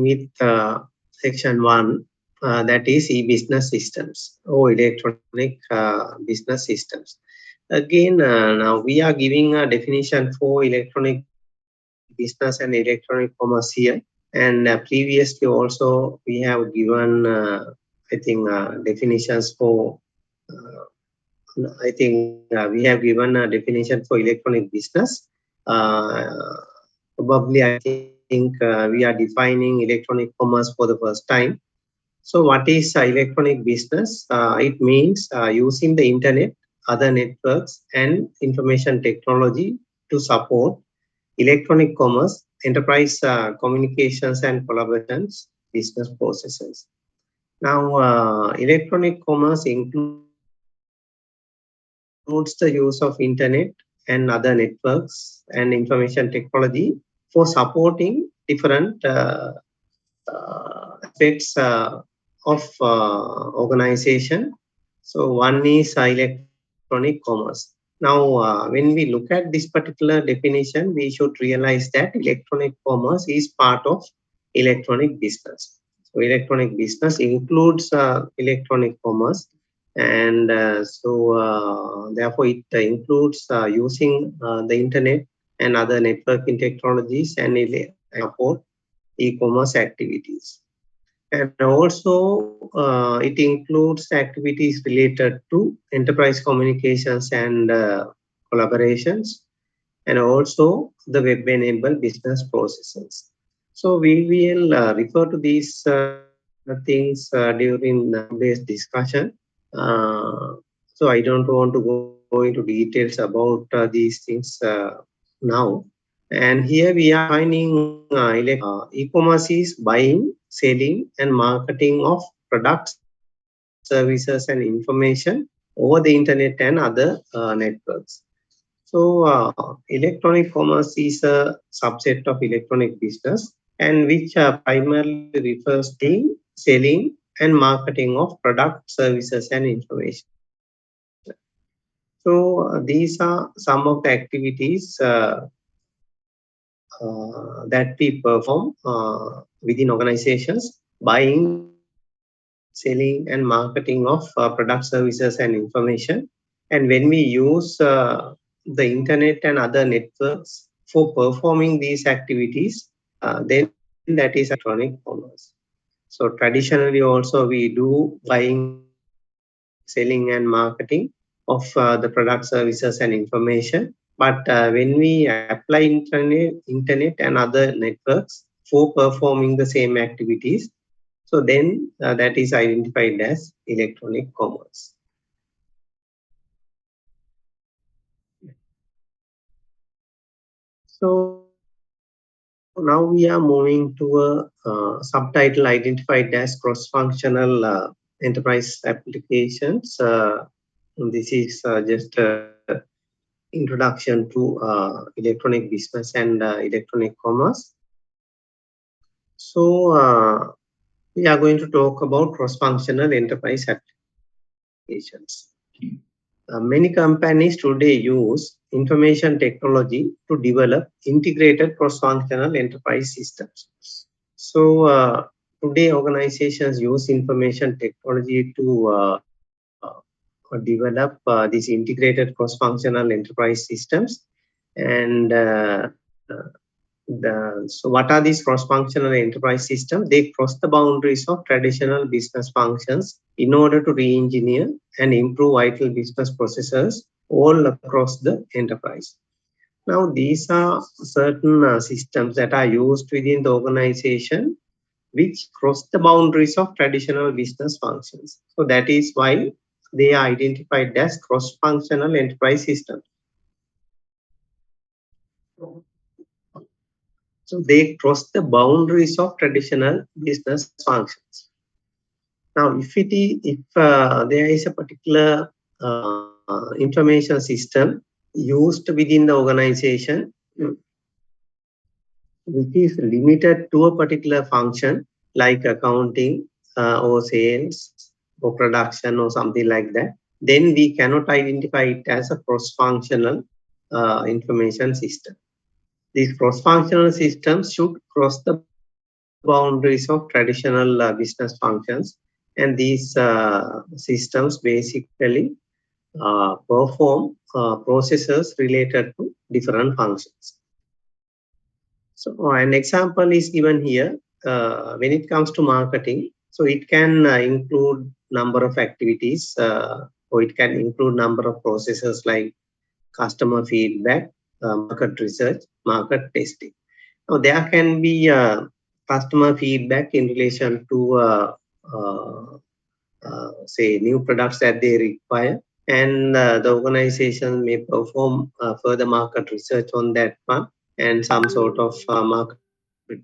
with section 1, that is e-business systems or electronic business systems. Again, now we are giving a definition for electronic business and electronic commerce here. And previously also we have given, I think, definitions for, I think we have given a definition for electronic business. Probably I think we are defining electronic commerce for the first time. So what is electronic business? It means using the internet, other networks and information technology to support electronic commerce, enterprise communications and collaborations, business processes. Now, electronic commerce includes the use of internet and other networks and information technology for supporting different aspects of organization. So one is electronic commerce. Now, when we look at this particular definition, we should realize that electronic commerce is part of electronic business. So electronic business includes electronic commerce, and therefore it includes using the internet and other networking technologies and support e-commerce activities. And also it includes activities related to enterprise communications and collaborations, and also the web-enabled business processes. So we will refer to these things during today's discussion. So I don't want to go into details about these things now. And here we are finding e-commerce is buying, selling and marketing of products, services and information over the internet and other networks. So electronic commerce is a subset of electronic business, and which primarily refers to selling and marketing of products, services and information. So these are some of the activities that we perform within organizations: buying, selling and marketing of products, services and information. And when we use the internet and other networks for performing these activities, then that is electronic commerce. So traditionally also we do buying, selling and marketing of the products, services and information. But when we apply internet and other networks for performing the same activities, so then that is identified as electronic commerce. So now we are moving to a subtitle identified as cross-functional enterprise applications. This is just introduction to electronic business and electronic commerce. So we are going to talk about cross-functional enterprise applications. Many companies today use information technology to develop integrated cross-functional enterprise systems. So today organizations use information technology to develop these integrated cross-functional enterprise systems. And so what are these cross-functional enterprise systems? They cross the boundaries of traditional business functions in order to re-engineer and improve vital business processes all across the enterprise. Now, these are certain systems that are used within the organization which cross the boundaries of traditional business functions. So that is why they are identified as cross-functional enterprise systems. So they cross the boundaries of traditional business functions. Now, if there is a particular information system used within the organization, which is limited to a particular function like accounting or sales or production or something like that, then we cannot identify it as a cross-functional information system. These cross-functional systems should cross the boundaries of traditional business functions. And these systems basically perform processes related to different functions. So an example is given here. When it comes to marketing, so it can include number of activities, or it can include number of processes like customer feedback, market research, market testing. Now there can be customer feedback in relation to say new products that they require, and the organization may perform further market research on that one, and some sort of market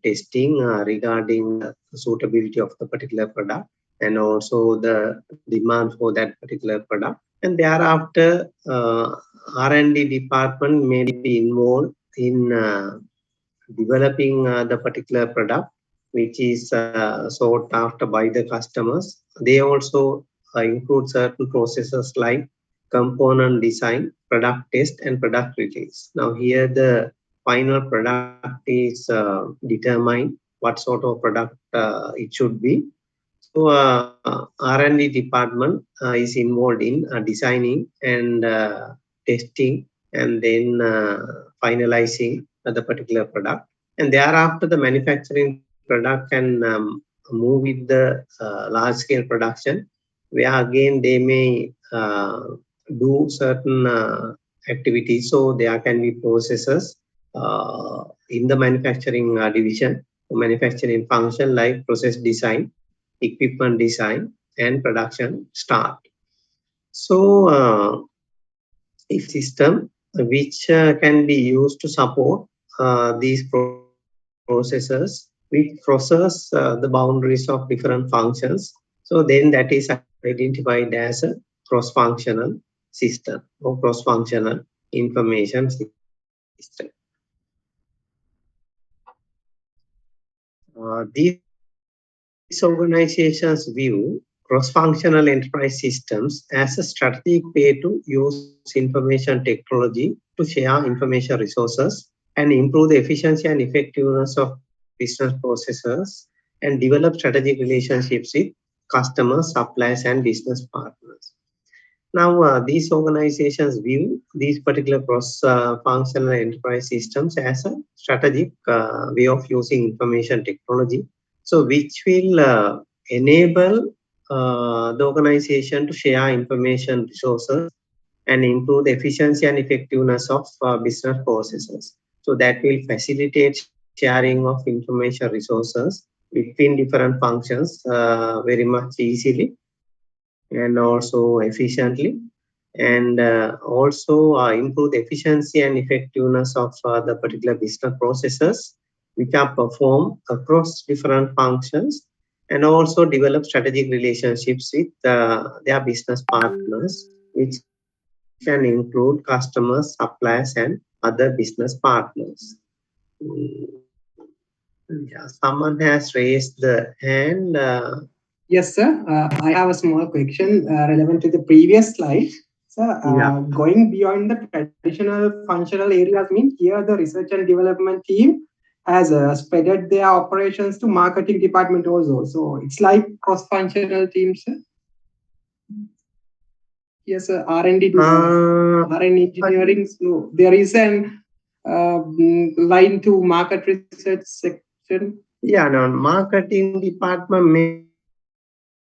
testing regarding the suitability of the particular product and also the demand for that particular product. And thereafter, R&D department may be involved in developing the particular product which is sought after by the customers. They also include certain processes like component design, product test, and product release. Now here the final product is determined what sort of product it should be. So R&D department is involved in designing and testing and then finalizing the particular product. And thereafter, the manufacturing product can move with the large scale production, where again they may do certain activities. So there can be processes in the manufacturing division, manufacturing function like process design, equipment design, and production start. So if system which can be used to support these processes which crosses the boundaries of different functions, so then that is identified as a cross-functional system or cross-functional information system. These organizations view cross-functional enterprise systems as a strategic way to use information technology to share information resources and improve the efficiency and effectiveness of business processes and develop strategic relationships with customers, suppliers, and business partners. Now, these organizations view these particular cross-functional enterprise systems as a strategic way of using information technology, so which will enable the organization to share information resources and improve the efficiency and effectiveness of business processes. So that will facilitate sharing of information resources between different functions very much easily and also efficiently, and also improve the efficiency and effectiveness of the particular business processes which are performed across different functions, and also develop strategic relationships with their business partners, which can include customers, suppliers, and other business partners. Mm, yeah, someone has raised the hand. Yes, sir. I have a small question relevant to the previous slide. So, Yeah. going beyond the traditional functional areas means here the research and development team has spreaded their operations to marketing department also. So it's like cross-functional teams. Yes, sir. R&D, R&D engineering. So there is an line to market research section. Yeah, no, marketing department may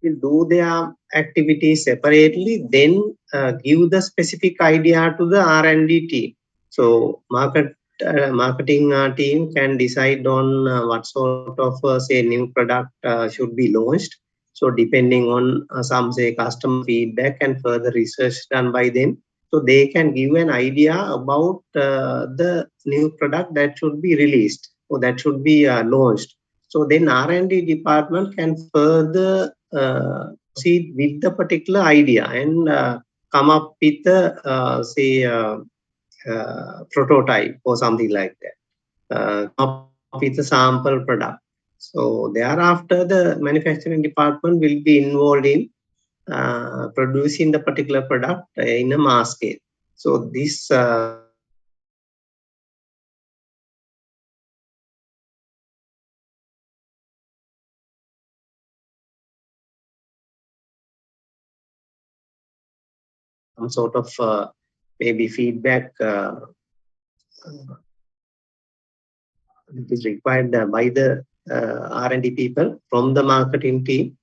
do their activities separately, then give the specific idea to the R&D team. So marketing team can decide on what sort of say new product should be launched. So depending on some say customer feedback and further research done by them, so they can give an idea about the new product that should be released or that should be launched. So then R&D department can further proceed with the particular idea and come up with a say prototype or something like that. Come up with a sample product. So thereafter, the manufacturing department will be involved in producing the particular product in a mass scale. So this sort of maybe feedback is required by the R&D people from the marketing team.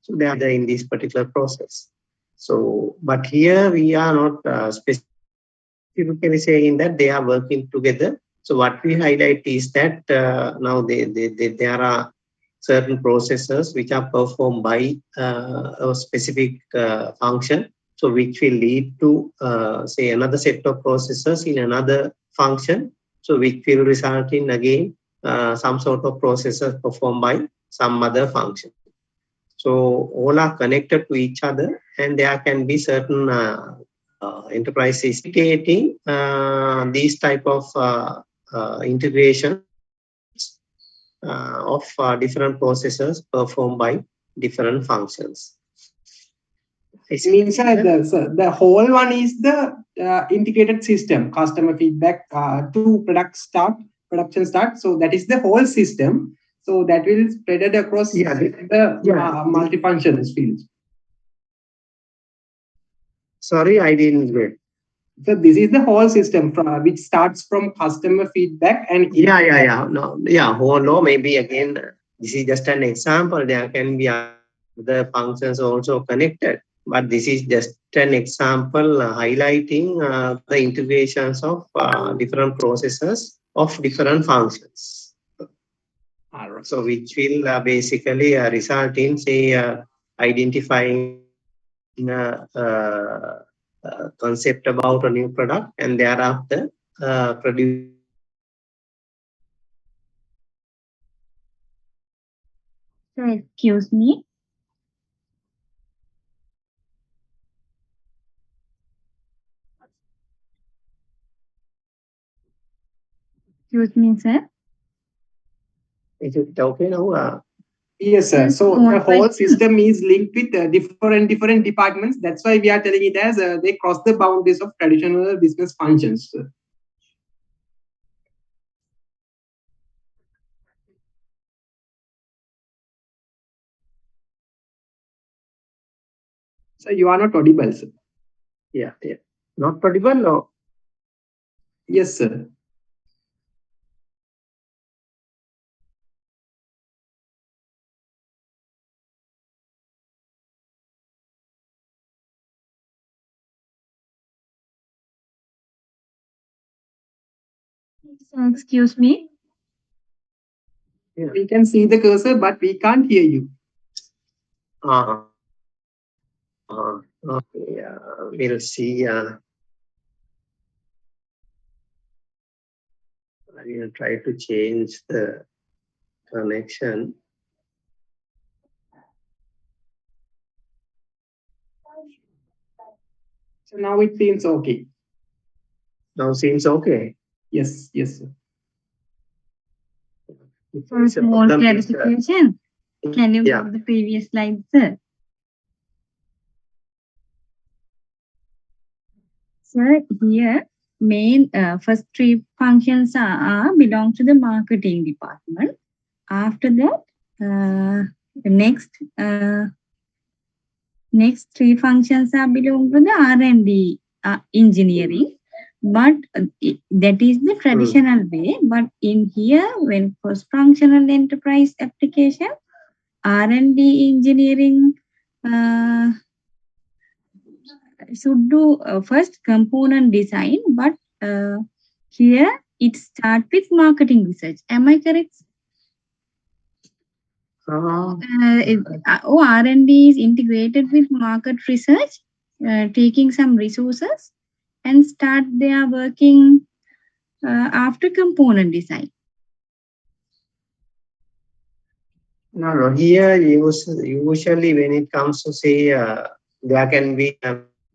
So they are in this particular process. So, but here we are not specifically saying that they are working together. So what we highlight is that now there are certain processes which are performed by a specific function, so which will lead to say another set of processes in another function, so which will result in again some sort of processes performed by some other function. So all are connected to each other, and there can be certain enterprises creating these type of integrations of different processes performed by different functions. It means the whole one is the integrated system, customer feedback to production start. So that is the whole system. So that will spread it across the multifunctions fields. Sorry, I didn't get. So this is the whole system which starts from customer feedback and No, maybe again this is just an example. There can be other functions also connected, but this is just an example highlighting the integrations of different processes of different functions. So which will basically result in say identifying concept about a new product and thereafter produce. So excuse me. Excuse me, sir. Is it okay now? Yes, sir. So the whole system is linked with different departments. That's why we are telling it as they cross the boundaries of traditional business functions. So you are not audible, sir. Yeah. Not audible, no? Yes, sir. Excuse me. Yeah. We can see the cursor, but we can't hear you. Okay. We'll see. I will try to change the connection. So now it seems okay. Now seems okay. Yes, sir. For small clarification, can you go to the previous slide, sir? Sir, here main first three functions belong to the marketing department. After that, the next three functions are belong to the R&D engineering. But that is the traditional way. But in here, when cross-functional enterprise application, R&D engineering should do first component design, but here it starts with marketing research. Am I correct? R&D is integrated with market research, taking some resources and start their working after component design. No. Here, usually when it comes to say, there can be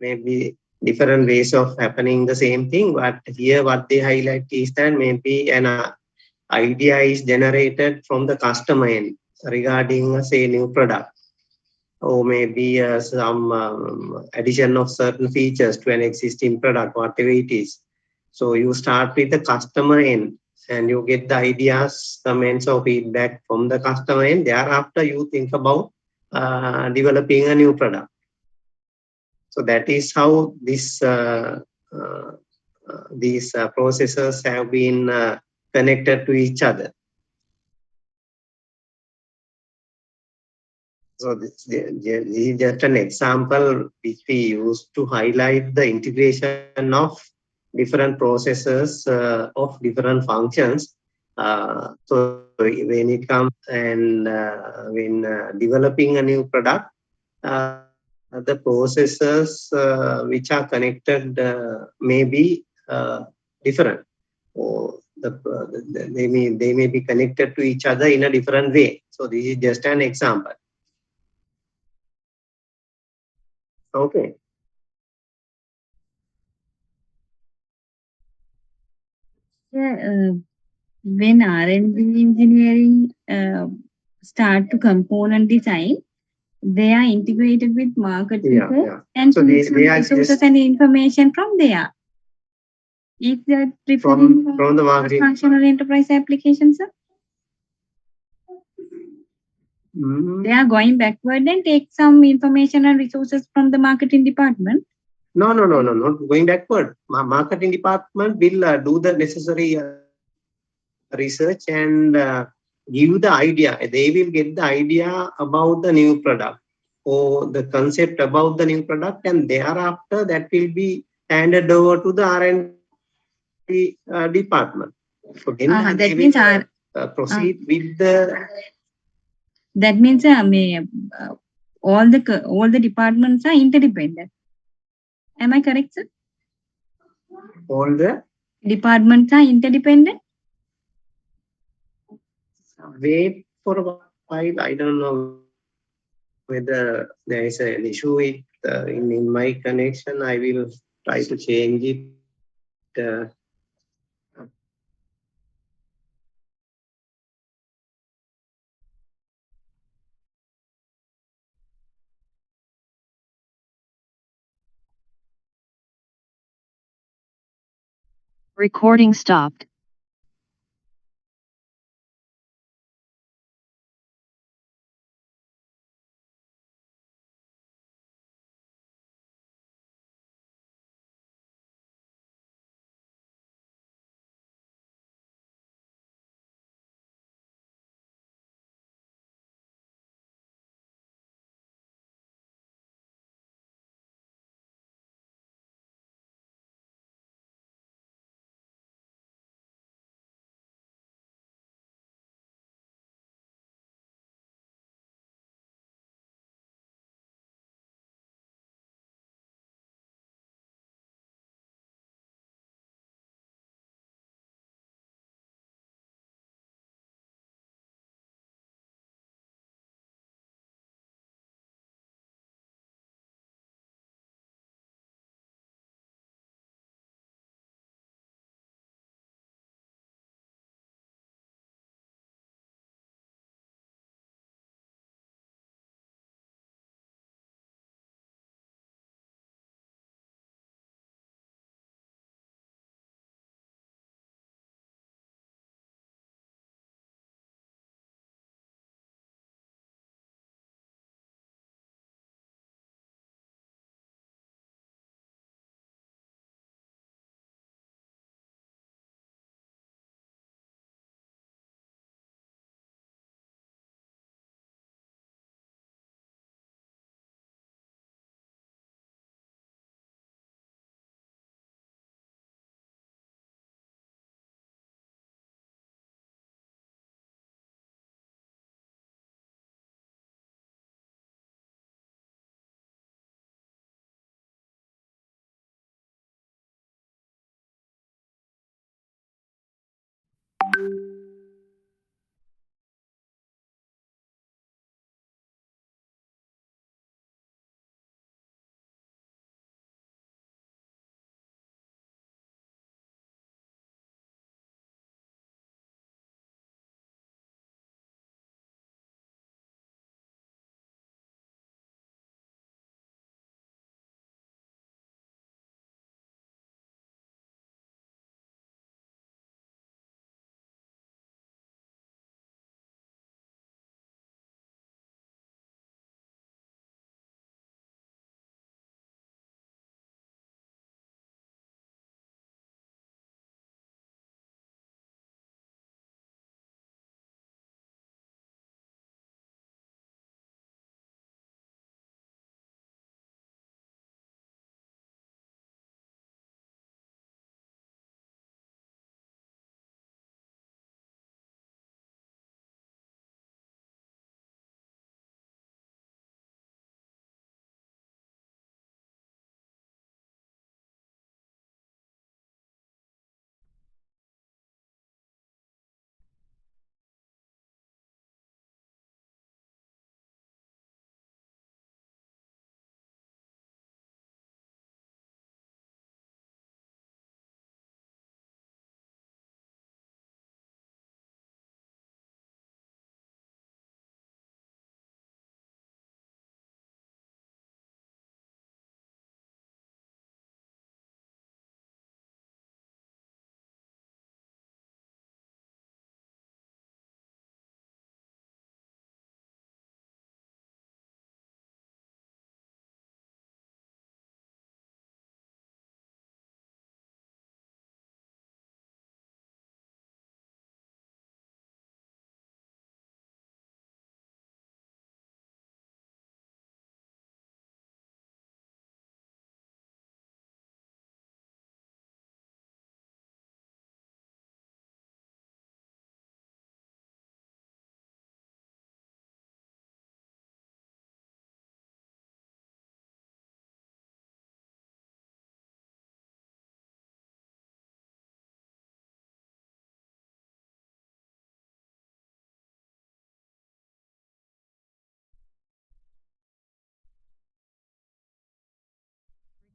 maybe different ways of happening the same thing. But here, what they highlight is that maybe an idea is generated from the customer end regarding, say, new product, or maybe some addition of certain features to an existing product, whatever it is. So you start with the customer end and you get the ideas, comments or feedback from the customer end. Thereafter, you think about developing a new product. So that is how these processes have been connected to each other. So this is just an example which we use to highlight the integration of different processes of different functions. So when it comes and when developing a new product, the processes which are connected may be different, or they may be connected to each other in a different way. So this is just an example. Okay. Yeah, when R&D engineering start to component design, they are integrated with market research and so they are resources just and information from there. Is that referring from the marketing functional enterprise applications, sir? They are going backward and take some information and resources from the marketing department. No, not going backward. Marketing department will do the necessary research and give the idea. They will get the idea about the new product or the concept about the new product, and thereafter that will be handed over to the R&D department. So then That means proceed with the. That means all the departments are interdependent. Am I correct, sir? All the departments are interdependent. Wait for a while. I don't know whether there is an issue with in my connection. I will try to change it. Recording stopped.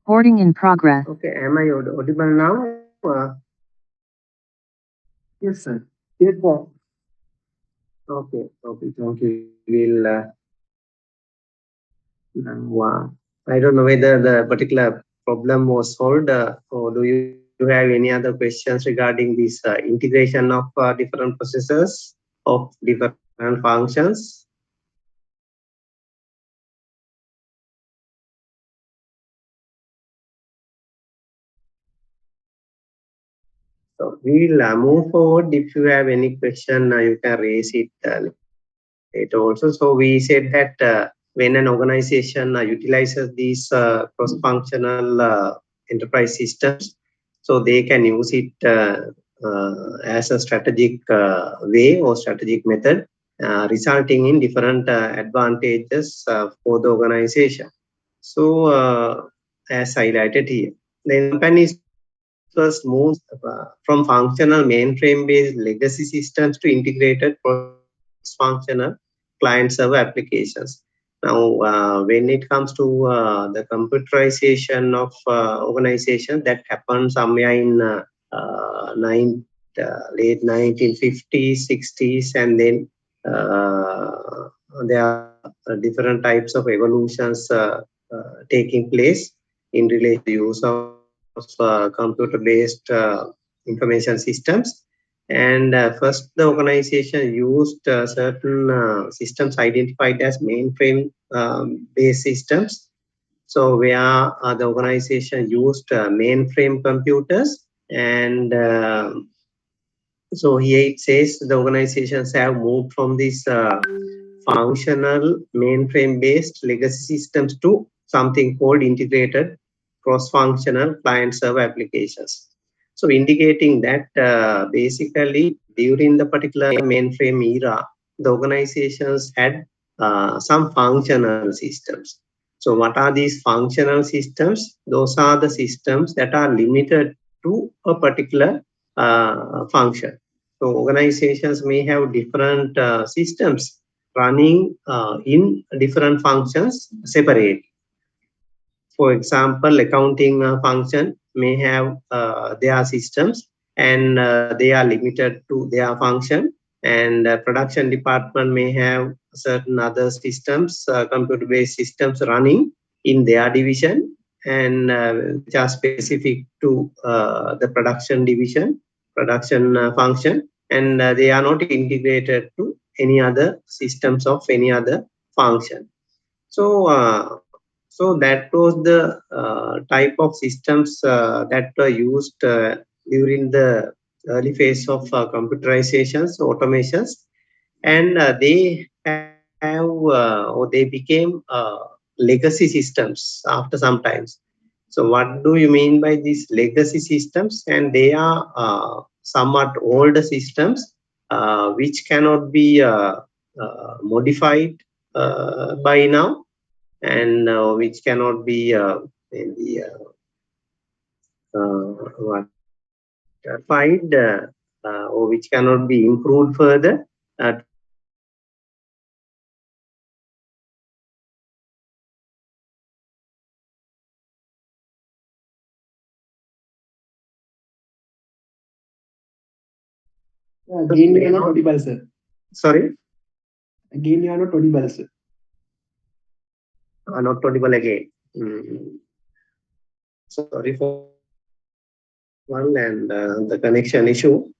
Recording in progress. Okay, am I audible now? Yes, sir. Yes, sir. Okay, thank you. We'll now, I don't know whether the particular problem was solved, or do you have any other questions regarding this integration of different processes of different functions? So we'll move forward. If you have any question, you can raise it later also. So we said that when an organization utilizes these cross-functional enterprise systems, so they can use it as a strategic way or strategic method, resulting in different advantages for the organization. So as highlighted here, the companies first moves from functional mainframe-based legacy systems to integrated cross-functional client-server applications. Now, when it comes to the computerization of organization, that happened somewhere in late 1950s, 60s, and then there are different types of evolutions taking place in relation to use of computer-based information systems. And first, the organization used certain systems identified as mainframe-based systems. So where the organization used mainframe computers, and so here it says the organizations have moved from this functional mainframe-based legacy systems to something called integrated cross-functional client-server applications. So indicating that basically during the particular mainframe era, the organizations had some functional systems. So what are these functional systems? Those are the systems that are limited to a particular function. So organizations may have different systems running in different functions separate. For example, accounting function may have their systems, and they are limited to their function, and production department may have certain other systems, computer-based systems running in their division, and which are specific to the production division, production function, and they are not integrated to any other systems of any other function. So, so that was the type of systems that were used during the early phase of computerizations, automations, and they have or they became legacy systems after some times. So, what do you mean by these legacy systems? And they are somewhat older systems which cannot be modified by now, and which cannot be maybe what modified or which cannot be improved further to Again, you are not audible, sir. sorry, Again, you are not audible, sir. not audible again. Mm. Sorry for one and the connection issue.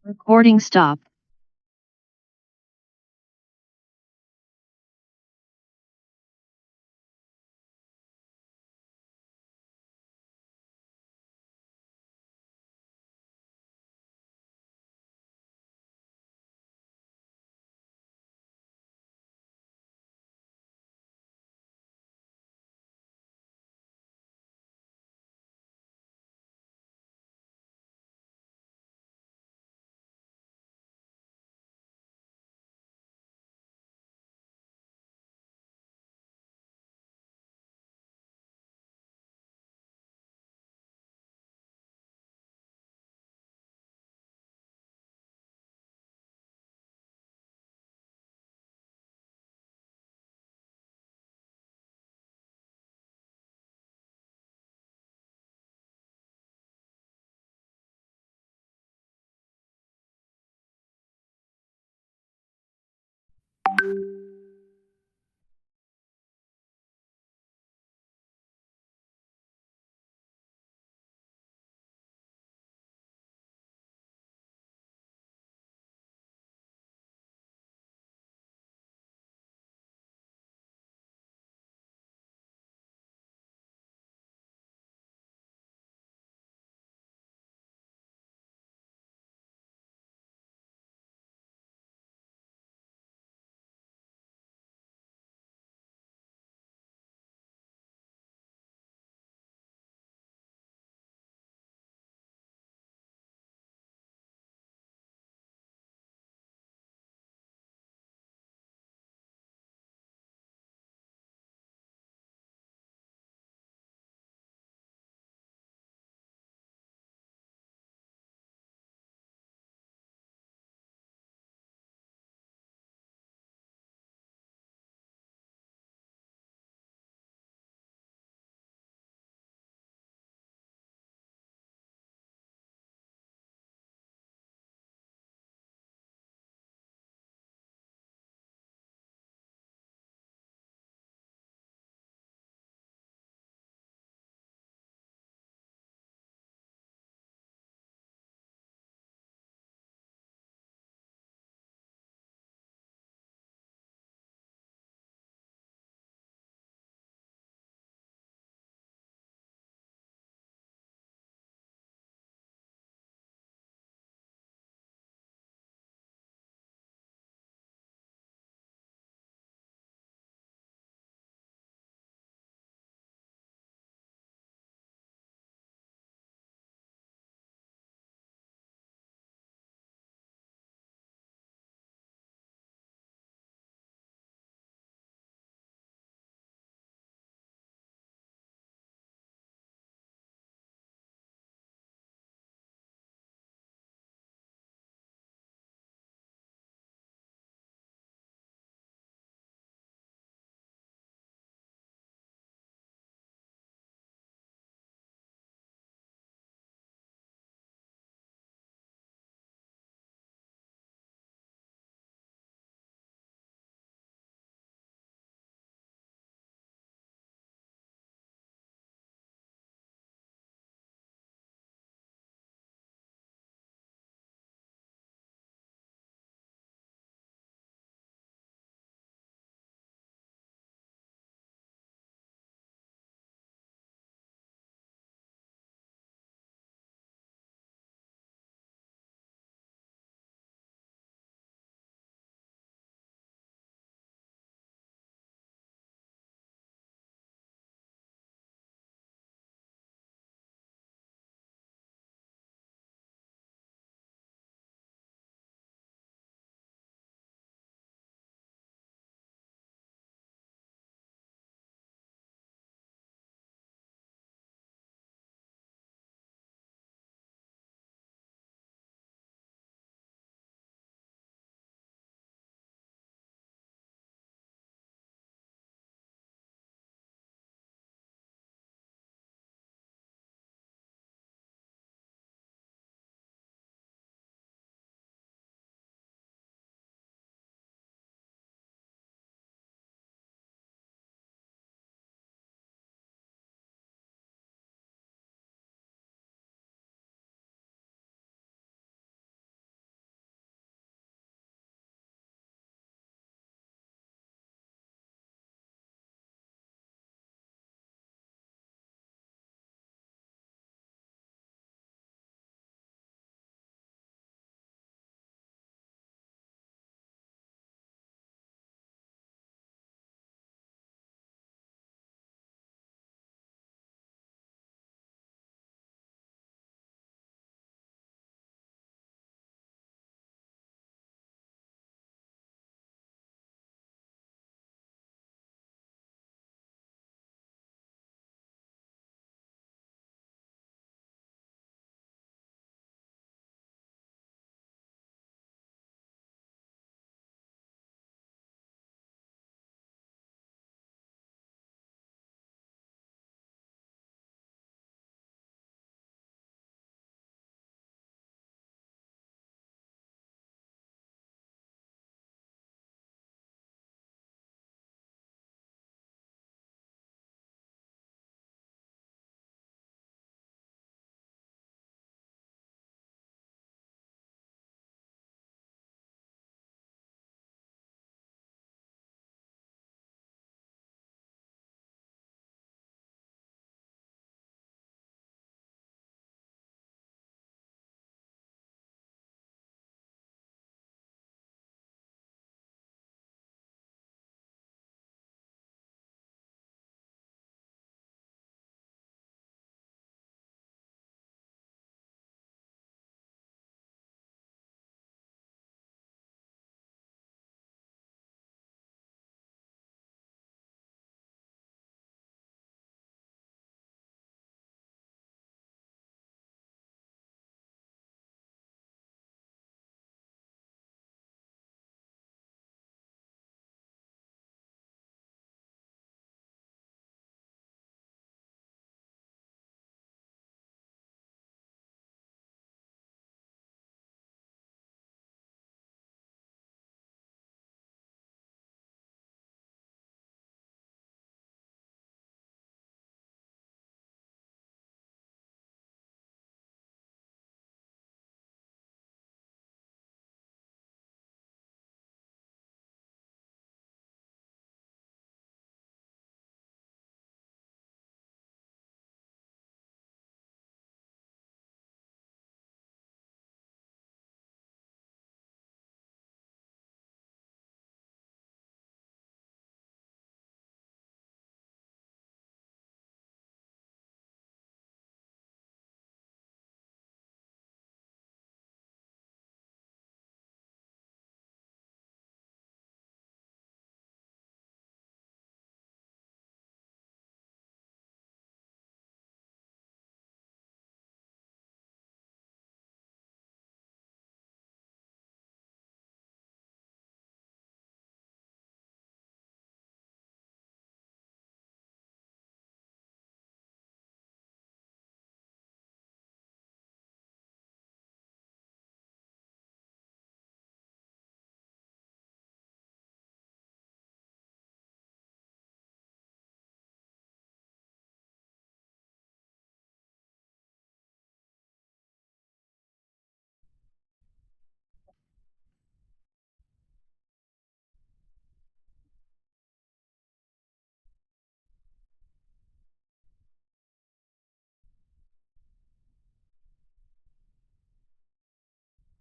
Recording stop.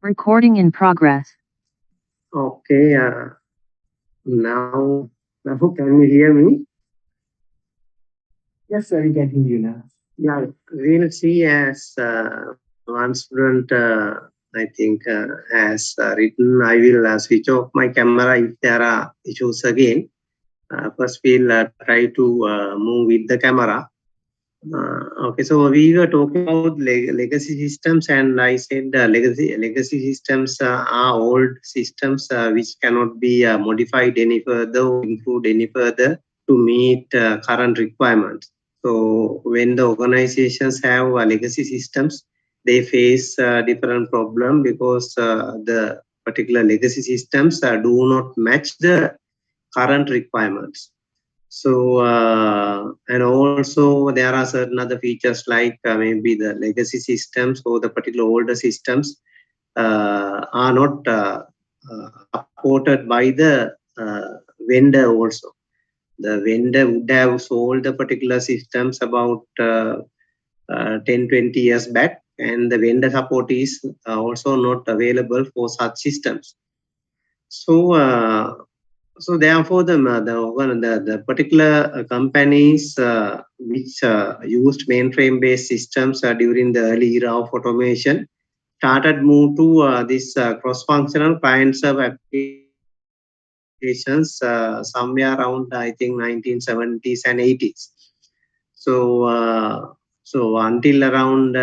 Recording in progress. Okay, now can you hear me? Yes, sir, we can hear you now. Yeah, we'll see as one student, I think, has written, I will switch off my camera if there are issues again. First, we'll try to move with the camera. Okay, so we were talking about legacy systems, and I said legacy systems are old systems which cannot be modified any further or improved any further to meet current requirements. So when the organizations have legacy systems, they face different problem because the particular legacy systems do not match the current requirements. So, and also there are certain other features like maybe the legacy systems or the particular older systems are not supported by the vendor also. The vendor would have sold the particular systems about 10-20 years back, and the vendor support is also not available for such systems. So, so therefore, the particular companies which used mainframe-based systems during the early era of automation started move to this cross-functional client-server applications somewhere around I think 1970s and 80s. So so until around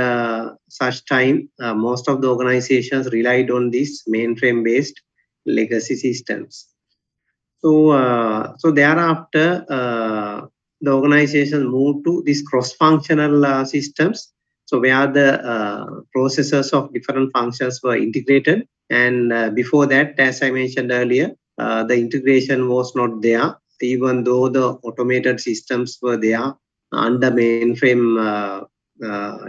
such time, most of the organizations relied on these mainframe-based legacy systems. So, so thereafter, the organization moved to these cross-functional systems. So where the processes of different functions were integrated. And before that, as I mentioned earlier, the integration was not there, even though the automated systems were there under mainframe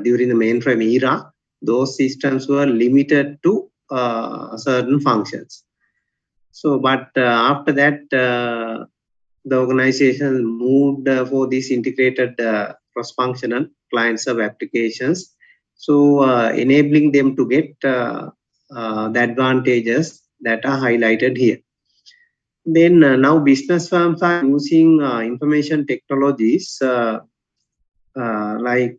during the mainframe era. Those systems were limited to certain functions. So, but after that, the organization moved for these integrated cross-functional client-server applications. So, enabling them to get the advantages that are highlighted here. Then now business firms are using information technologies like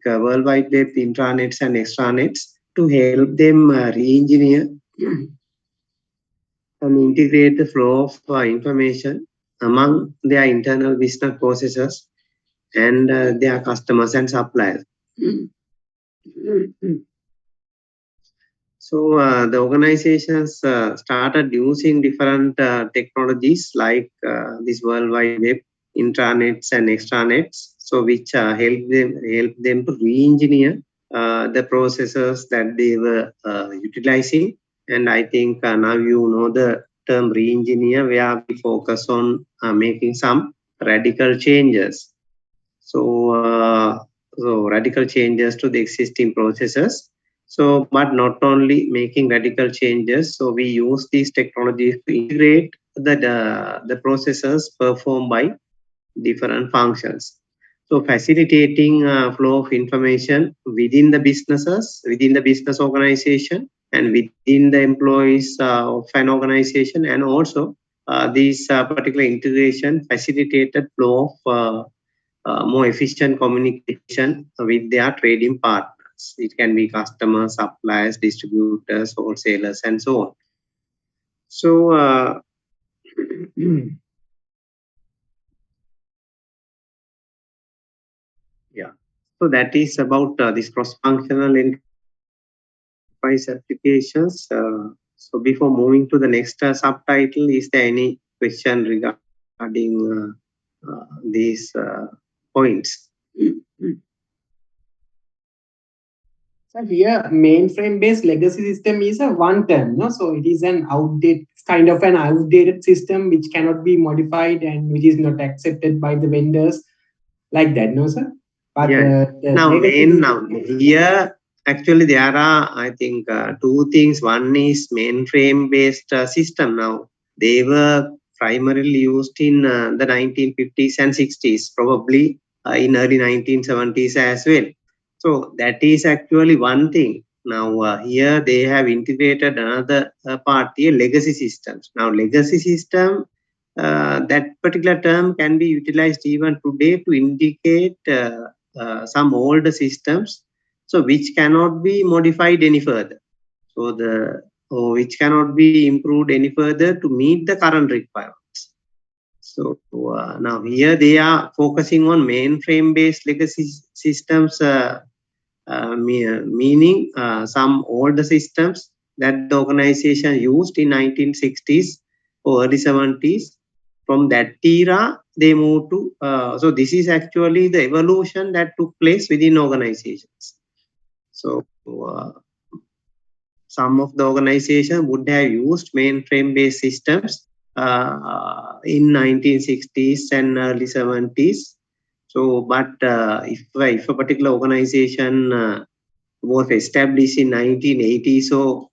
World Wide Web, intranets and extranets to help them re-engineer and integrate the flow of information among their internal business processes and their customers and suppliers. So the organizations started using different technologies like this World Wide Web, intranets and extranets, so which help them to re-engineer the processes that they were utilizing. And I think now you know the term re-engineer, where we focus on making some radical changes. So radical changes to the existing processes. So, but not only making radical changes, so we use these technologies to integrate the processes performed by different functions. So facilitating flow of information within the businesses, within the business organization, and within the employees of an organization, and also these particular integration facilitated flow of more efficient communication with their trading partners. It can be customers, suppliers, distributors, wholesalers, and so on. So, yeah. So that is about this cross-functional enterprise applications. So before moving to the next subtitle, is there any question regarding these points? So here, mainframe-based legacy system is a one term, no? So it is an outdated system which cannot be modified and which is not accepted by the vendors, like that, no, sir? But Yeah. Now here actually there are I think two things. One is mainframe-based system. Now they were primarily used in the 1950s and 60s, probably in early 1970s as well. So that is actually one thing. Now here they have integrated another part here, legacy systems. Now legacy system, that particular term can be utilized even today to indicate some older systems, so which cannot be modified any further. So which cannot be improved any further to meet the current requirements. So now here they are focusing on mainframe based legacy systems, meaning some older systems that the organization used in 1960s or early 70s. From that era, they moved to, so this is actually the evolution that took place within organizations. So some of the organizations would have used mainframe based systems in 1960s and early 70s. So, but if a particular organization was established in 1980, so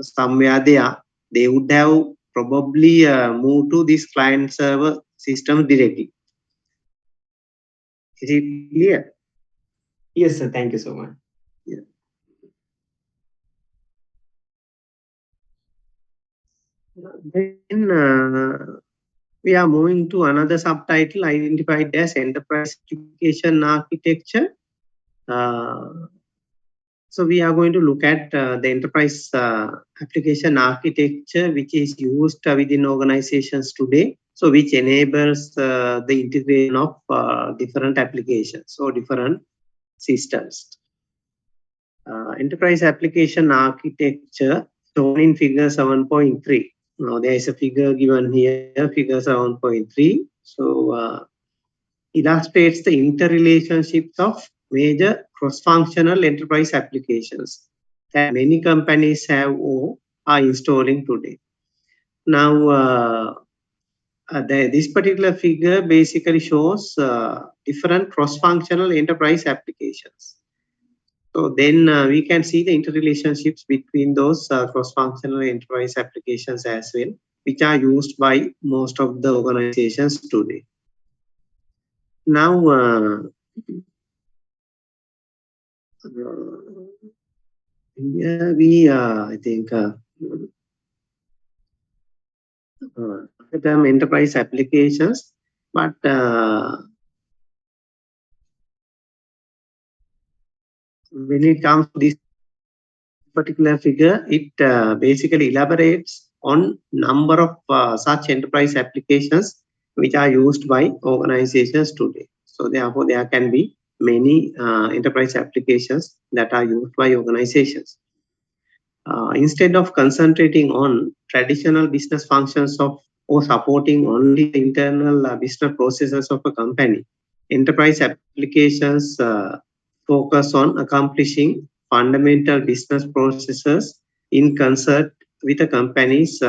somewhere there, they would have probably moved to this client server system directly. Is it clear? Yes, sir. Thank you so much. Yeah. Then we are moving to another subtitle identified as Enterprise Application Architecture. So we are going to look at the enterprise application architecture, which is used within organizations today. So which enables the integration of different applications or different systems. Enterprise application architecture shown in figure 7.3. Now there is a figure given here, figure 7.3. So illustrates the interrelationships of major cross-functional enterprise applications that many companies have or are installing today. Now, this particular figure basically shows different cross-functional enterprise applications. So then we can see the interrelationships between those cross-functional enterprise applications as well, which are used by most of the organizations today. Now, yeah, we I think term enterprise applications, but when it comes to this particular figure, it basically elaborates on number of such enterprise applications which are used by organizations today. So therefore, there can be many enterprise applications that are used by organizations. Instead of concentrating on traditional business functions of or supporting only the internal business processes of a company, enterprise applications focus on accomplishing fundamental business processes in concert with a company's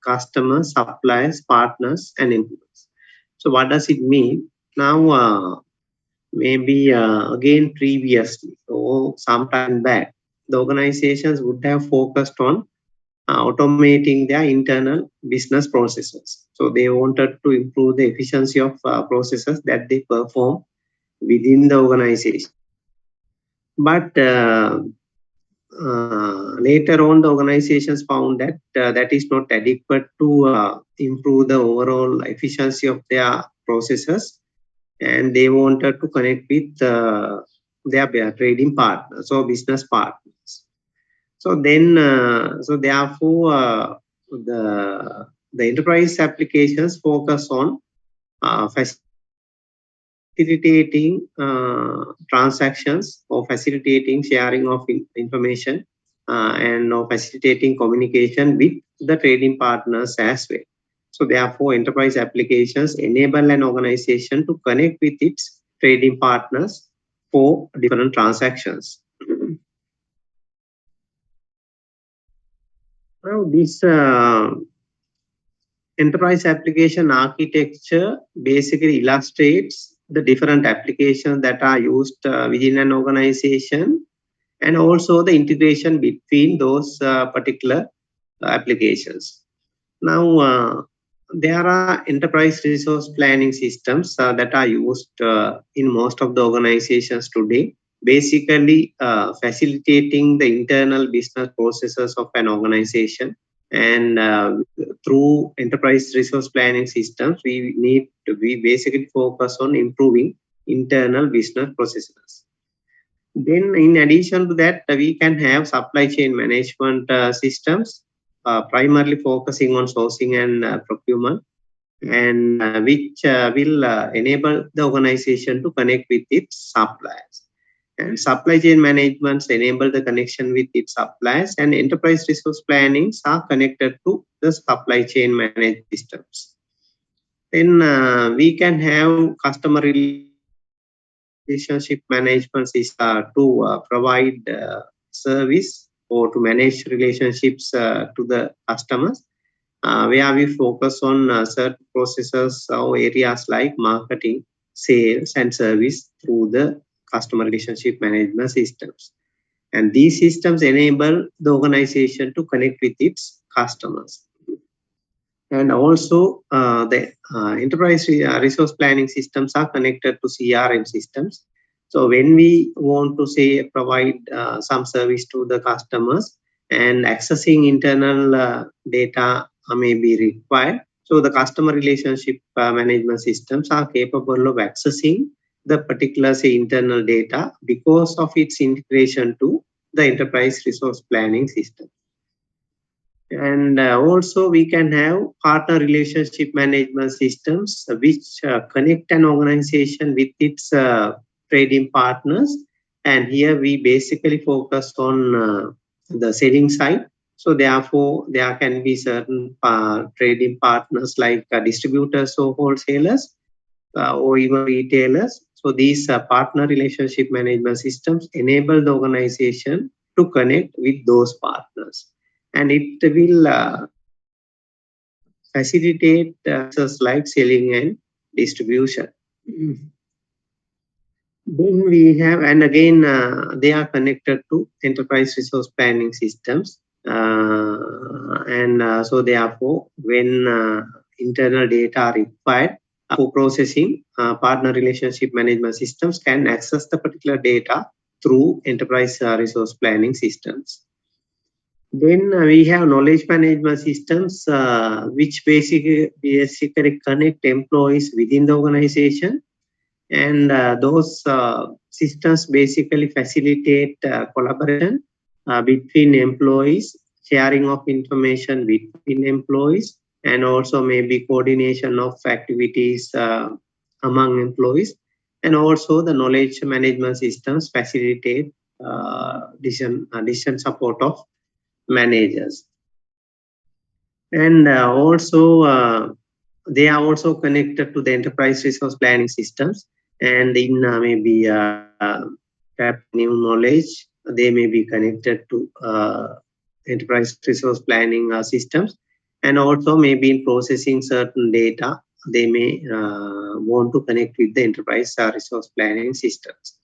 customers, suppliers, partners, and employees. So what does it mean? Now, maybe again previously or some time back, the organizations would have focused on automating their internal business processes. So they wanted to improve the efficiency of processes that they perform within the organization. But later on, the organizations found that that is not adequate to improve the overall efficiency of their processes, and they wanted to connect with their trading partners or business partners. So then, so therefore, the enterprise applications focus on facilitating transactions or facilitating sharing of information and facilitating communication with the trading partners as well. So therefore, enterprise applications enable an organization to connect with its trading partners for different transactions. Now, this enterprise application architecture basically illustrates the different applications that are used within an organization and also the integration between those particular applications. Now, there are enterprise resource planning systems that are used in most of the organizations today. basically facilitating the internal business processes of an organization. And through enterprise resource planning systems, we basically focus on improving internal business processes. Then in addition to that, we can have supply chain management systems, primarily focusing on sourcing and procurement, and which will enable the organization to connect with its suppliers. And supply chain management enable the connection with its suppliers, and enterprise resource plannings are connected to the supply chain management systems. Then we can have customer relationship management system to provide service or to manage relationships to the customers, where we focus on certain processes or areas like marketing, sales, and service through the customer relationship management systems. And these systems enable the organization to connect with its customers. And also the enterprise resource planning systems are connected to CRM systems. So when we want to say provide some service to the customers and accessing internal data may be required. So the customer relationship management systems are capable of accessing the particular say internal data because of its integration to the enterprise resource planning system. And also we can have partner relationship management systems which connect an organization with its trading partners. And here we basically focus on the selling side. So therefore, there can be certain trading partners like distributors or wholesalers or even retailers. So these partner relationship management systems enable the organization to connect with those partners. And it will facilitate processes like selling and distribution. Then we have, and again, they are connected to enterprise resource planning systems. So therefore, when internal data are required for processing, partner relationship management systems can access the particular data through enterprise resource planning systems. Then we have knowledge management systems, which basically connect employees within the organization. And those systems basically facilitate collaboration between employees, sharing of information between employees, and also maybe coordination of activities among employees. And also the knowledge management systems facilitate decision support of managers. And also they are also connected to the enterprise resource planning systems, and in maybe new knowledge, they may be connected to enterprise resource planning systems. And also maybe in processing certain data, they may want to connect with the enterprise resource planning systems.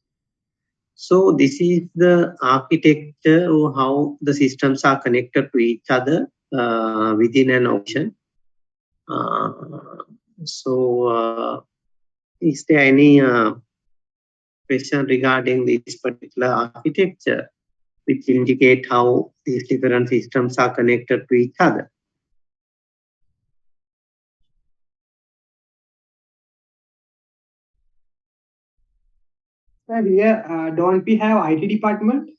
So this is the architecture of how the systems are connected to each other within an organization. Is there any question regarding this particular architecture, which indicate how these different systems are connected to each other? Sir, here, don't we have IT department?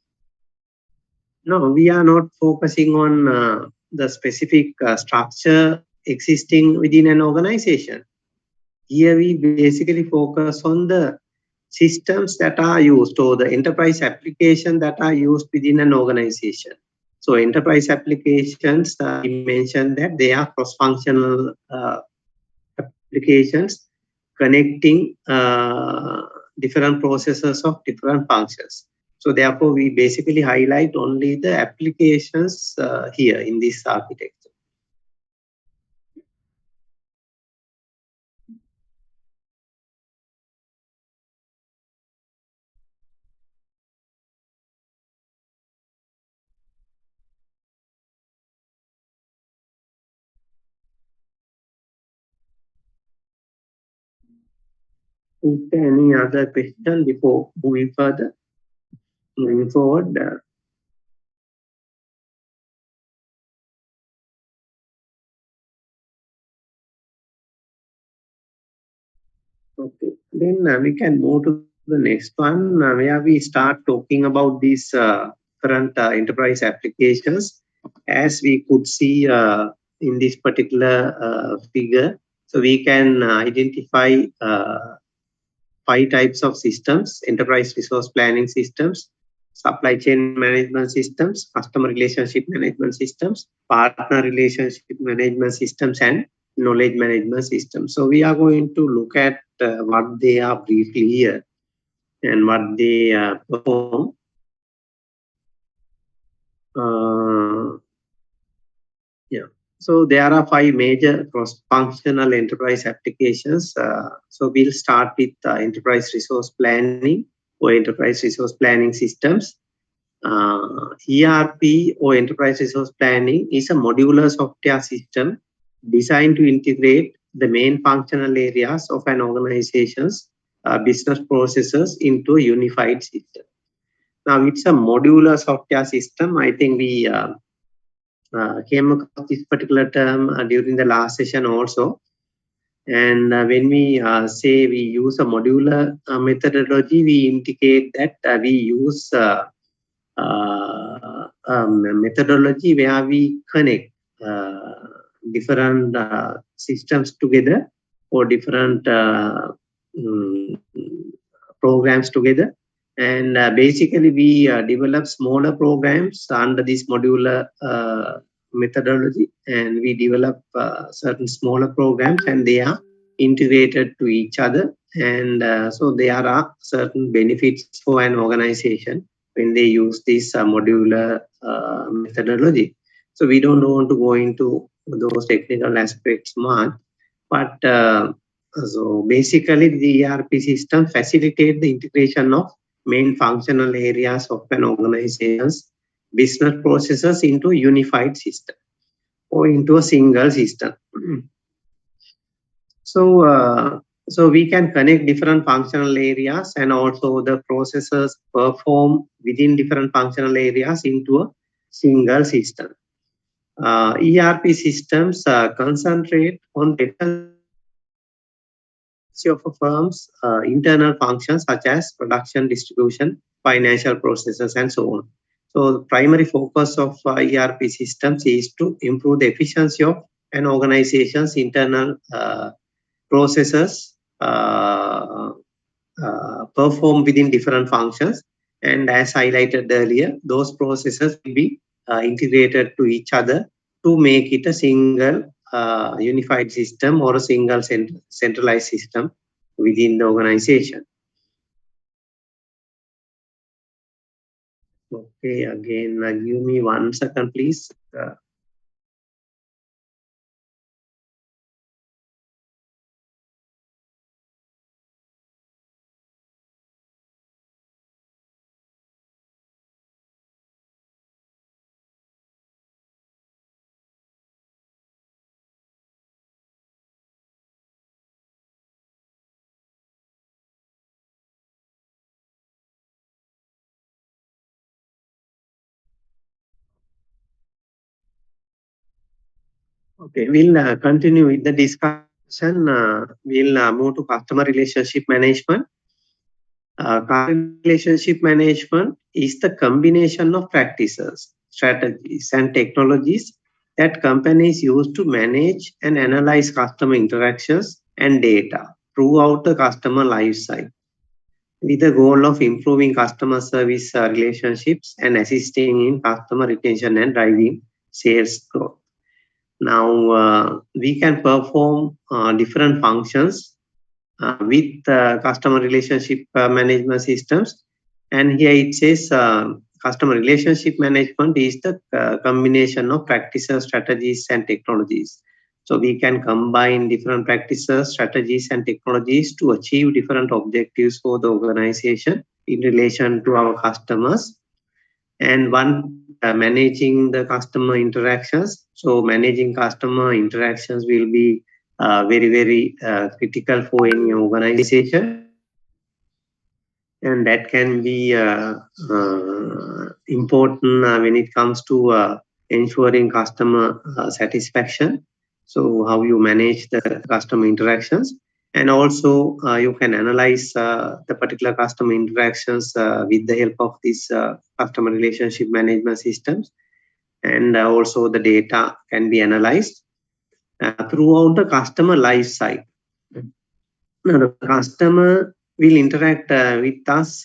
No, we are not focusing on the specific structure existing within an organization. Here we basically focus on the systems that are used or the enterprise applications that are used within an organization. So enterprise applications, we mentioned that they are cross-functional applications connecting different processes of different functions. So therefore, we basically highlight only the applications here in this architecture. Is there any other question before moving further? moving forward. Okay, then we can move to the next one where we start talking about these current enterprise applications. As we could see in this particular figure, so we can identify 5 types of systems: enterprise resource planning systems, supply chain management systems, customer relationship management systems, partner relationship management systems, and knowledge management systems. So we are going to look at what they are briefly here and what they perform. Yeah. So there are 5 major cross-functional enterprise applications. So we'll start with enterprise resource planning or enterprise resource planning systems. ERP or enterprise resource planning is a modular software system designed to integrate the main functional areas of an organization's business processes into a unified system. Now, it's a modular software system. I think we came across this particular term during the last session also. And when we say we use a modular methodology, we indicate that we use methodology where we connect different systems together or different programs together. And basically, we develop smaller programs under this modular methodology, and we develop certain smaller programs, and they are integrated to each other. And so there are certain benefits for an organization when they use this modular methodology. So we don't want to go into those technical aspects much, but so basically the ERP system facilitates the integration of main functional areas of an organization's business processes into a unified system or into a single system. So we can connect different functional areas and also the processes perform within different functional areas into a single system. ERP systems concentrate on better of a firm's internal functions such as production, distribution, financial processes, and so on. So the primary focus of ERP systems is to improve the efficiency of an organization's internal processes perform within different functions. And as highlighted earlier, those processes will be integrated to each other to make it a single unified system or a single centralized system within the organization. Okay, again, give me 1 second, please. Okay, we'll continue with the discussion. We'll move to customer relationship management. Customer relationship management is the combination of practices, strategies, and technologies that companies use to manage and analyze customer interactions and data throughout the customer life cycle, with the goal of improving customer service relationships and assisting in customer retention and driving sales growth. Now, we can perform different functions with customer relationship management systems. And here it says customer relationship management is the combination of practices, strategies, and technologies. So we can combine different practices, strategies, and technologies to achieve different objectives for the organization in relation to our customers. And one, managing the customer interactions. So managing customer interactions will be very, very critical for any organization. and that can be important when it comes to ensuring customer satisfaction. So how you manage the customer interactions, and also you can analyze the particular customer interactions with the help of these customer relationship management systems, and also the data can be analyzed throughout the customer life cycle. Now, the customer will interact with us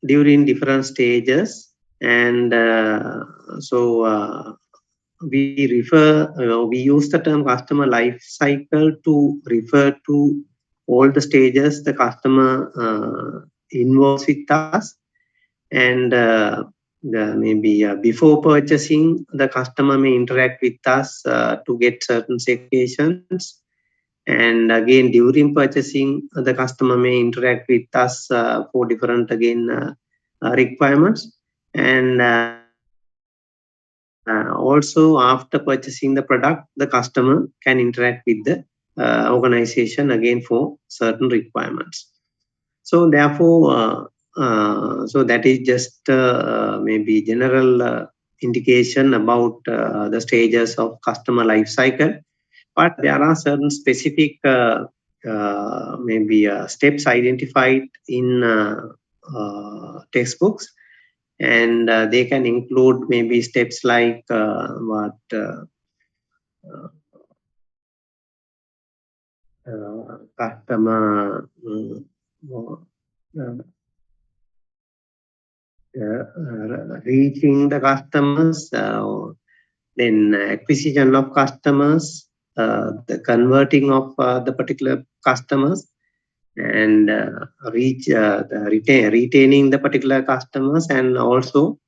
during different stages, and we use the term customer life cycle to refer to all the stages the customer involves with us, and maybe before purchasing, the customer may interact with us to get certain certifications. And again, during purchasing, the customer may interact with us for different requirements. And also after purchasing the product, the customer can interact with the organization again for certain requirements. So therefore, so that is just maybe general indication about the stages of customer life cycle. But there are certain specific maybe steps identified in textbooks, and they can include maybe steps like customer reaching the customers, then acquisition of customers, the converting of the particular customers, and retaining the particular customers, and also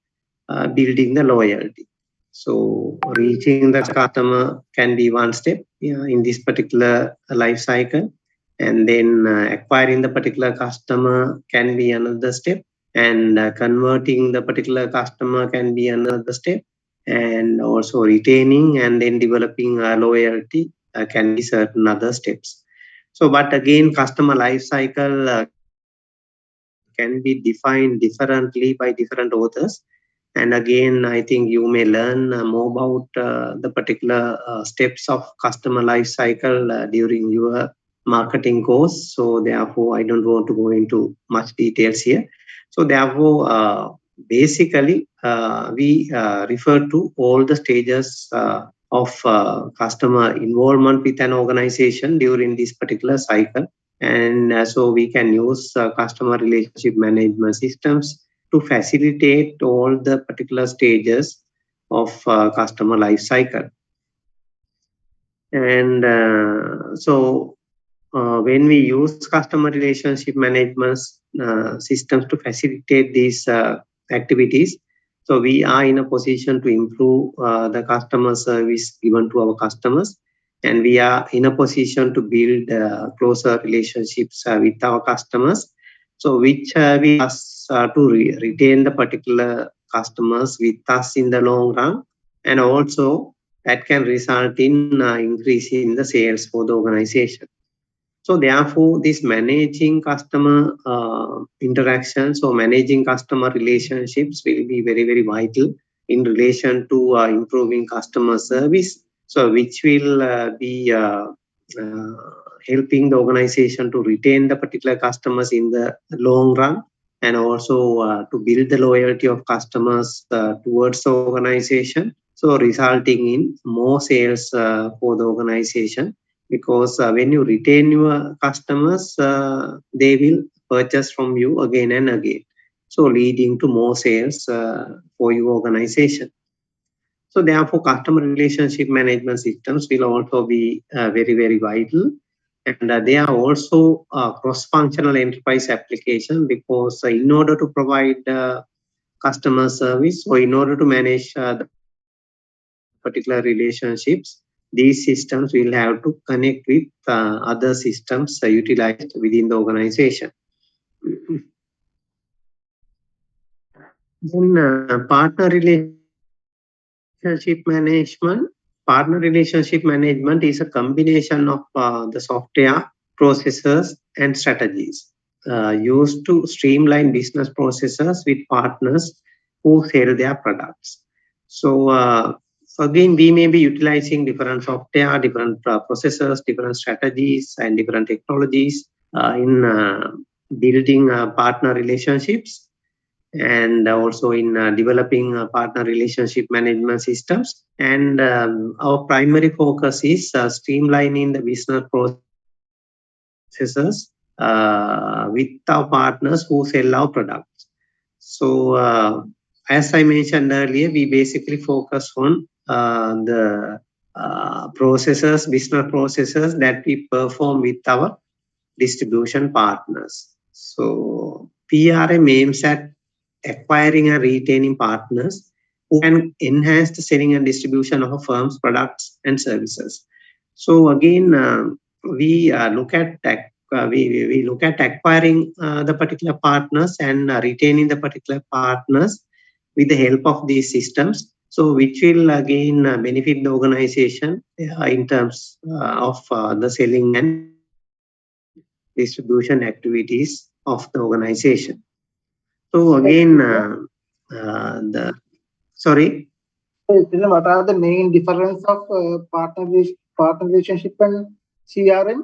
building the loyalty. So reaching the customer can be one step in this particular life cycle, and then acquiring the particular customer can be another step, and converting the particular customer can be another step, and also retaining and then developing loyalty can be certain other steps. So, but again, customer life cycle can be defined differently by different authors. And again, I think you may learn more about the particular steps of customer life cycle during your marketing course. So therefore, I don't want to go into much details here. So therefore, basically, we refer to all the stages of customer involvement with an organization during this particular cycle. And so we can use customer relationship management systems to facilitate all the particular stages of customer life cycle. And so when we use customer relationship management systems to facilitate these activities, so we are in a position to improve the customer service given to our customers, and we are in a position to build closer relationships with our customers, so which we us to retain the particular customers with us in the long run, and also that can result in increase in the sales for the organization. So therefore, this managing customer interactions or managing customer relationships will be very, very vital in relation to improving customer service. So which will be helping the organization to retain the particular customers in the long run, and also to build the loyalty of customers towards the organization. So resulting in more sales for the organization, because when you retain your customers, they will purchase from you again and again. So leading to more sales for your organization. So therefore, customer relationship management systems will also be very, very vital. And they are also cross-functional enterprise application, because in order to provide customer service, or in order to manage the particular relationships, these systems will have to connect with other systems utilized within the organization. Then partner relationship management. Partner relationship management is a combination of the software, processes, and strategies. used to streamline business processes with partners who sell their products. So again, we may be utilizing different software, different processors, different strategies, and different technologies in building partner relationships, and also in developing partner relationship management systems. And our primary focus is streamlining the business processes with our partners who sell our products. So as I mentioned earlier, we basically focus on the business processes that we perform with our distribution partners. So PRM aims at acquiring and retaining partners who can enhance the selling and distribution of a firm's products and services. So again, we look at we look at acquiring the particular partners and retaining the particular partners with the help of these systems. So which will again benefit the organization in terms of the selling and distribution activities of the organization. So again, sorry. What are the main difference of partner relationship and CRM?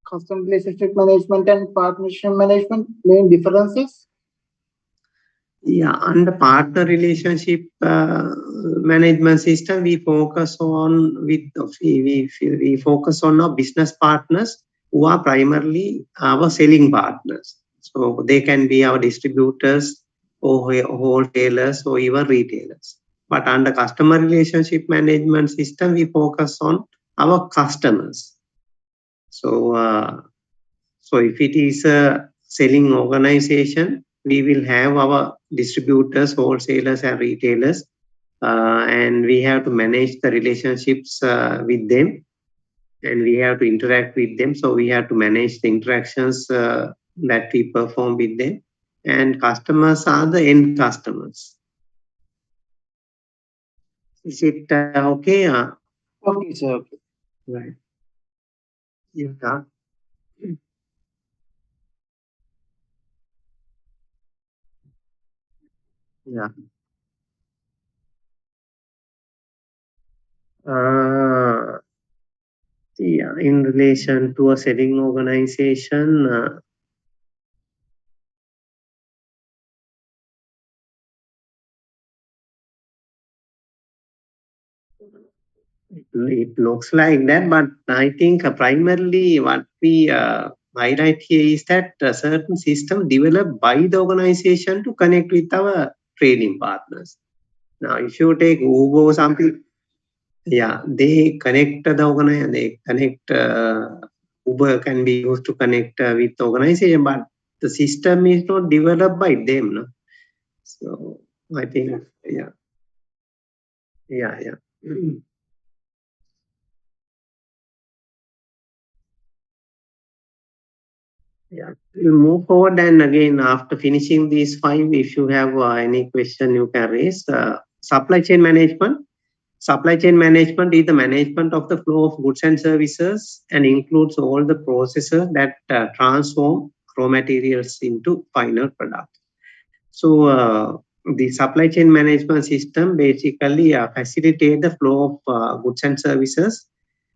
Custom relationship management and partnership management, main differences? Yeah, on the partner relationship management system, we focus on we focus on our business partners who are primarily our selling partners. So they can be our distributors or wholesalers or even retailers. But under customer relationship management system, we focus on our customers. So so if it is a selling organization, we will have our distributors, wholesalers, and retailers, and we have to manage the relationships with them, and we have to interact with them. So we have to manage the interactions that we perform with them, and customers are the end customers. Is it okay? Okay, sir. Okay. Right. Yeah. Yeah. Yeah, in relation to a selling organization, it looks like that, but I think primarily what we highlight here is that a certain system developed by the organization to connect with our trading partners. Now, if you take Uber or something, yeah, they connect the organization, they connect, Uber can be used to connect with the organization, but the system is not developed by them. No? So I think, yeah. Yeah, we'll move forward, and again, after finishing these 5, if you have any question, you can raise. Supply chain management. Supply chain management is the management of the flow of goods and services and includes all the processes that transform raw materials into final product. So the supply chain management system basically facilitate the flow of goods and services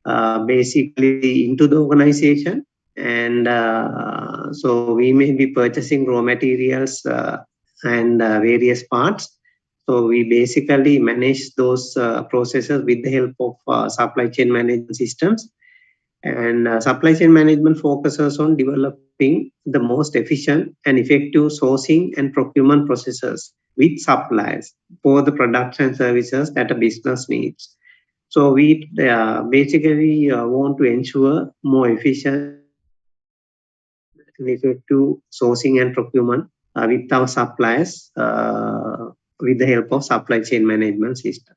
basically into the organization. And so we may be purchasing raw materials and various parts. So we basically manage those processes with the help of supply chain management systems. And supply chain management focuses on developing the most efficient and effective sourcing and procurement processes with suppliers for the products and services that a business needs. So we basically want to ensure more efficient and effective sourcing and procurement with our suppliers with the help of supply chain management system.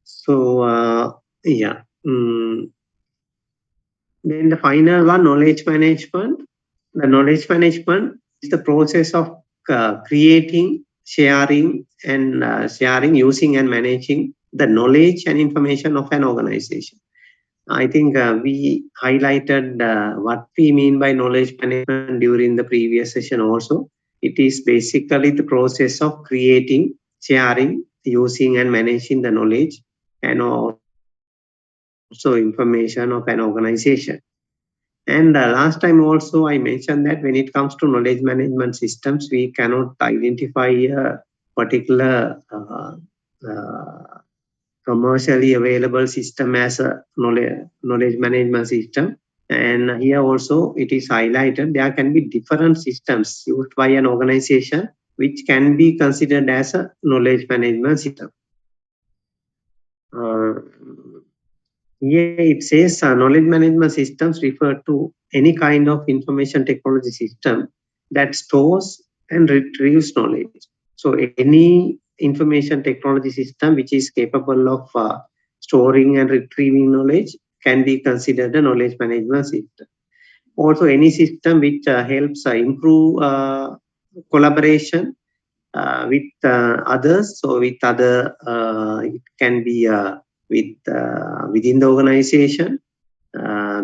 So yeah. Then the final one, knowledge management. The knowledge management is the process of creating, sharing, using and managing the knowledge and information of an organization. I think we highlighted what we mean by knowledge management during the previous session also. It is basically the process of creating, sharing, using and managing the knowledge and also information of an organization. And last time also I mentioned that when it comes to knowledge management systems, we cannot identify a particular commercially available system as a knowledge management system. And here also it is highlighted there can be different systems used by an organization which can be considered as a knowledge management system. Here it says knowledge management systems refer to any kind of information technology system that stores and retrieves knowledge. So any information technology system which is capable of storing and retrieving knowledge can be considered a knowledge management system. Also any system which helps improve collaboration with others. So with other, it can be within the organization,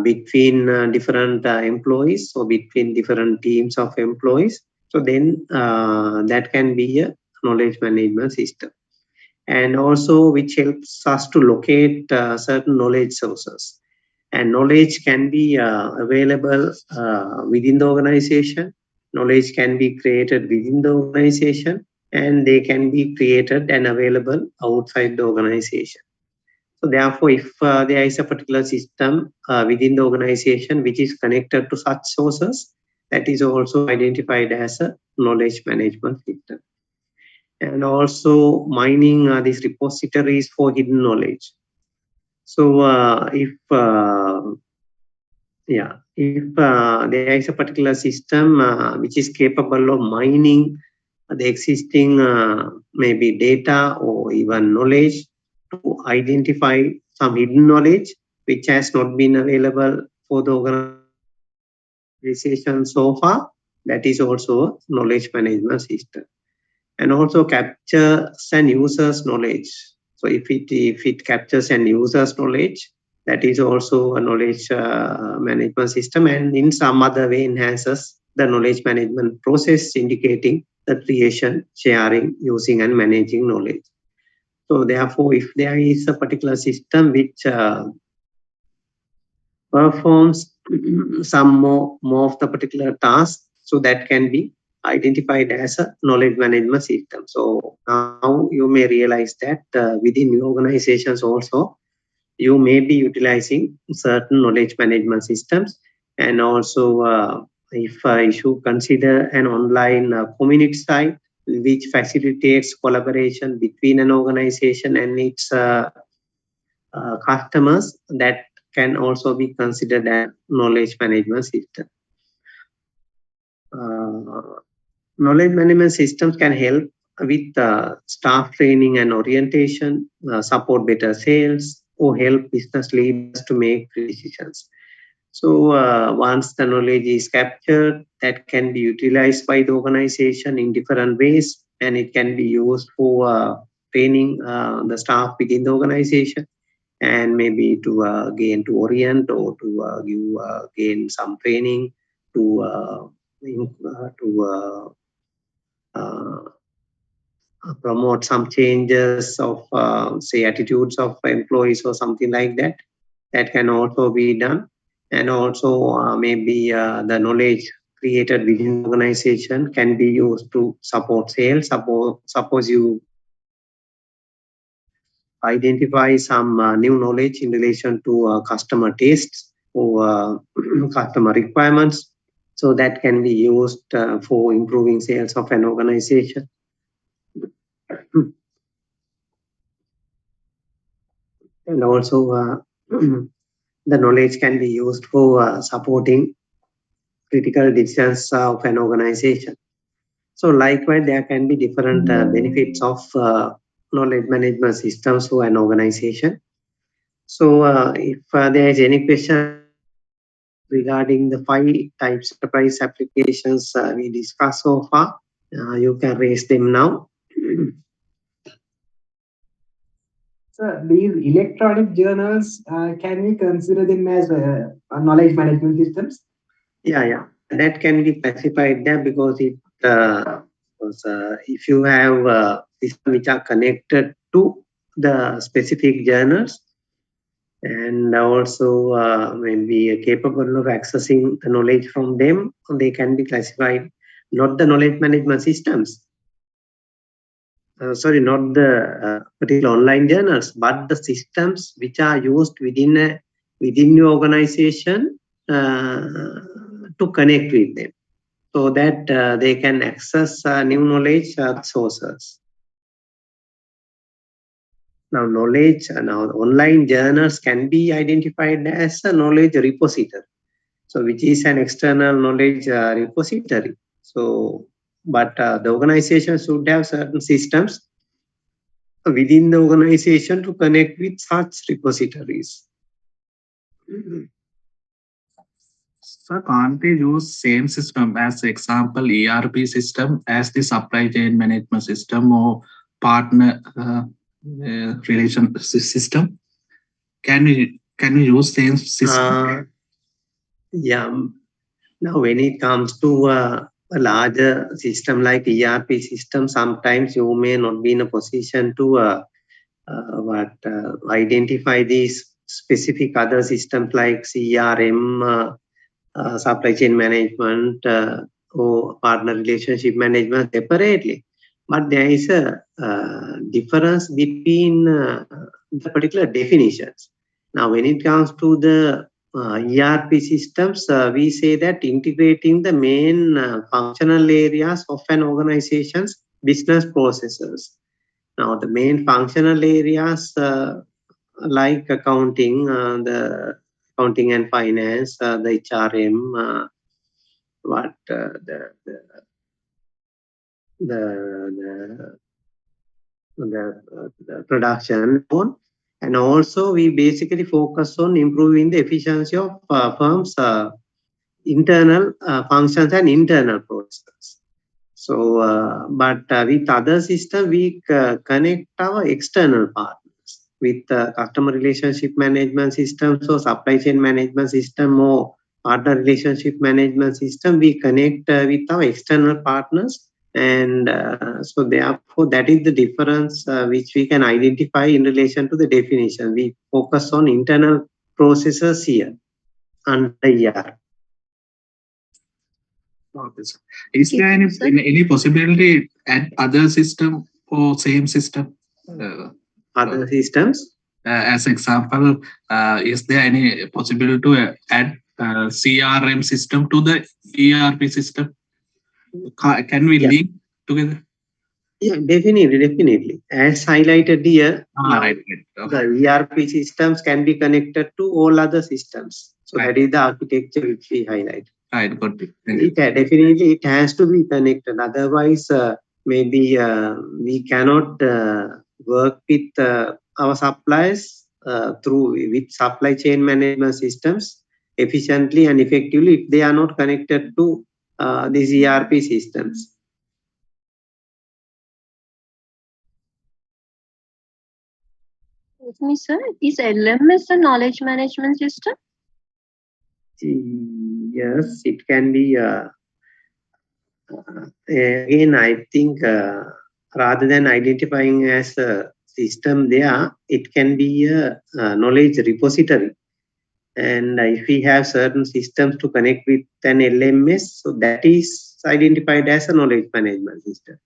between different employees, so between different teams of employees. So then that can be a knowledge management system. And also which helps us to locate certain knowledge sources. And knowledge can be available within the organization. Knowledge can be created within the organization, and they can be created and available outside the organization. So therefore, if there is a particular system within the organization which is connected to such sources, that is also identified as a knowledge management system. And also mining these repositories for hidden knowledge. So if there is a particular system which is capable of mining the existing maybe data or even knowledge to identify some hidden knowledge which has not been available for the organization so far, that is also a knowledge management system. And also captures and uses knowledge. So if it captures and uses knowledge, that is also a knowledge management system, and in some other way enhances the knowledge management process, indicating the creation, sharing, using and managing knowledge. So therefore, if there is a particular system which performs some more of the particular task, so that can be identified as a knowledge management system. So now you may realize that within your organizations also, you may be utilizing certain knowledge management systems. And also if you consider an online community site which facilitates collaboration between an organization and its customers, that can also be considered as knowledge management system. Knowledge management systems can help with staff training and orientation, support better sales, or help business leaders to make decisions. So once the knowledge is captured, that can be utilized by the organization in different ways, and it can be used for training the staff within the organization, and maybe to gain to orient or to gain some training to promote some changes of say attitudes of employees or something like that. That can also be done. And also maybe the knowledge created within the organization can be used to support sales. Suppose you identify some new knowledge in relation to customer tastes or customer requirements. So that can be used for improving sales of an organization. And also the knowledge can be used for supporting critical decisions of an organization. So likewise, there can be different benefits of knowledge management systems for an organization. So if there is any question regarding the 5 types of enterprise applications we discussed so far, you can raise them now. So these electronic journals, can we consider them as knowledge management systems? Yeah. That can be classified there because if you have systems which are connected to the specific journals and also maybe capable of accessing the knowledge from them, they can be classified, not the knowledge management systems. Not the particular online journals, but the systems which are used within your organization to connect with them, so that they can access new knowledge sources. Now, online journals can be identified as a knowledge repository, so which is an external knowledge repository. So, but the organization should have certain systems within the organization to connect with such repositories. So can't they use same system as example ERP system as the supply chain management system or partner relation system? Can we use same system? Yeah. Now, when it comes to a larger system like ERP system, sometimes you may not be in a position to identify these specific other systems like CRM, supply chain management, or partner relationship management separately. But there is a difference between the particular definitions. Now, when it comes to the ERP systems, we say that integrating the main functional areas of an organization's business processes. Now, the main functional areas like the accounting and finance, the HRM, the production, and also we basically focus on improving the efficiency of firms' internal functions and internal processes. So, but with other system, we connect our external partners with customer relationship management systems or supply chain management system or partner relationship management system. We connect with our external partners, and so therefore that is the difference which we can identify in relation to the definition. We focus on internal processes here under ER. Is there any possibility add other system or same system? Other systems? As example, is there any possibility to add CRM system to the ERP system? Can we link together? Yeah, definitely. As highlighted here, right. The ERP systems can be connected to all other systems. So that is the architecture which we highlight. Right, good. Definitely, it has to be connected. Otherwise, maybe we cannot work with our suppliers with supply chain management systems efficiently and effectively if they are not connected to these ERP systems. Excuse me, sir. Is LMS a knowledge management system? Yes, it can be. Again, I think rather than identifying as a system there, it can be a knowledge repository. And if we have certain systems to connect with an LMS, so that is identified as a knowledge management system.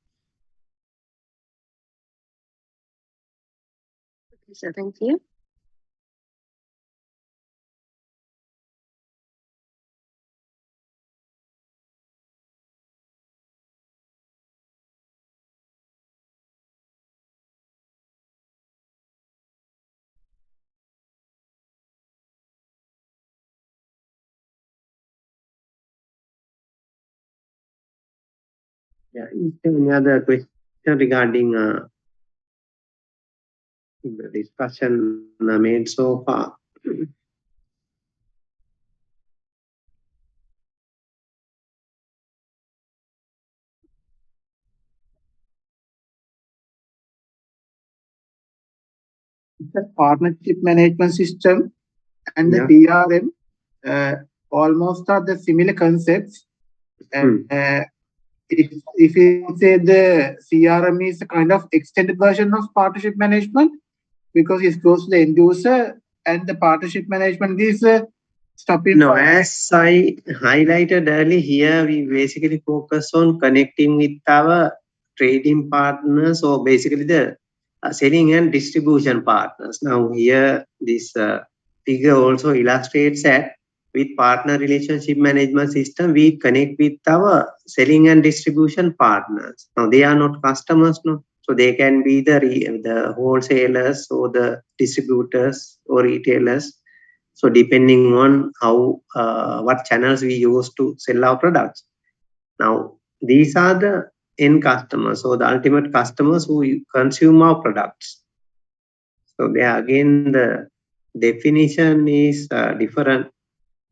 Okay, sir, thank you. Yeah, is there any other question regarding the discussion made so far? the partnership management system and the Yeah. CRM almost are the similar concepts. If you say the CRM is a kind of extended version of partnership management because it goes to the end user, and the partnership management is stopping. No, as I highlighted earlier here, we basically focus on connecting with our trading partners or basically the selling and distribution partners. Now here, this figure also illustrates that with partner relationship management system, we connect with our selling and distribution partners. Now they are not customers, no. So they can be the wholesalers or the distributors or retailers. So depending on how what channels we use to sell our products. Now these are the end customers or the ultimate customers who consume our products. So there again the definition is different.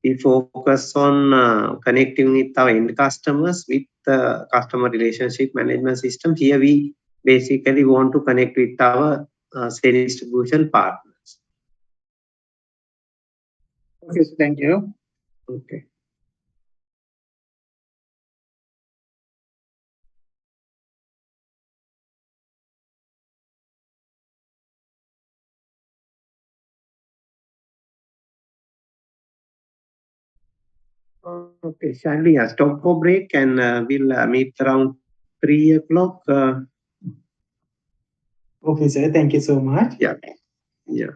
We focus on connecting with our end customers with the customer relationship management system. Here we basically want to connect with our sales distribution partners. Okay, thank you. Okay. Okay, shall we stop for break and we'll meet around 3 o'clock? Okay, sir. Thank you so much. Yeah. Yeah.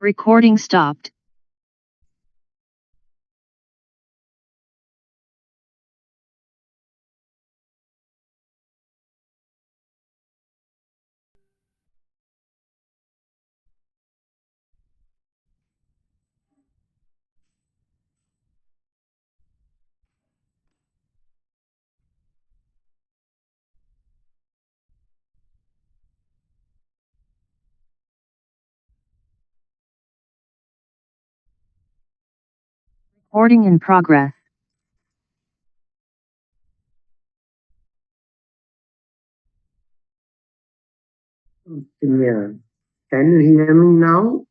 Recording stopped. Recording in progress. Yeah. Can you hear me now?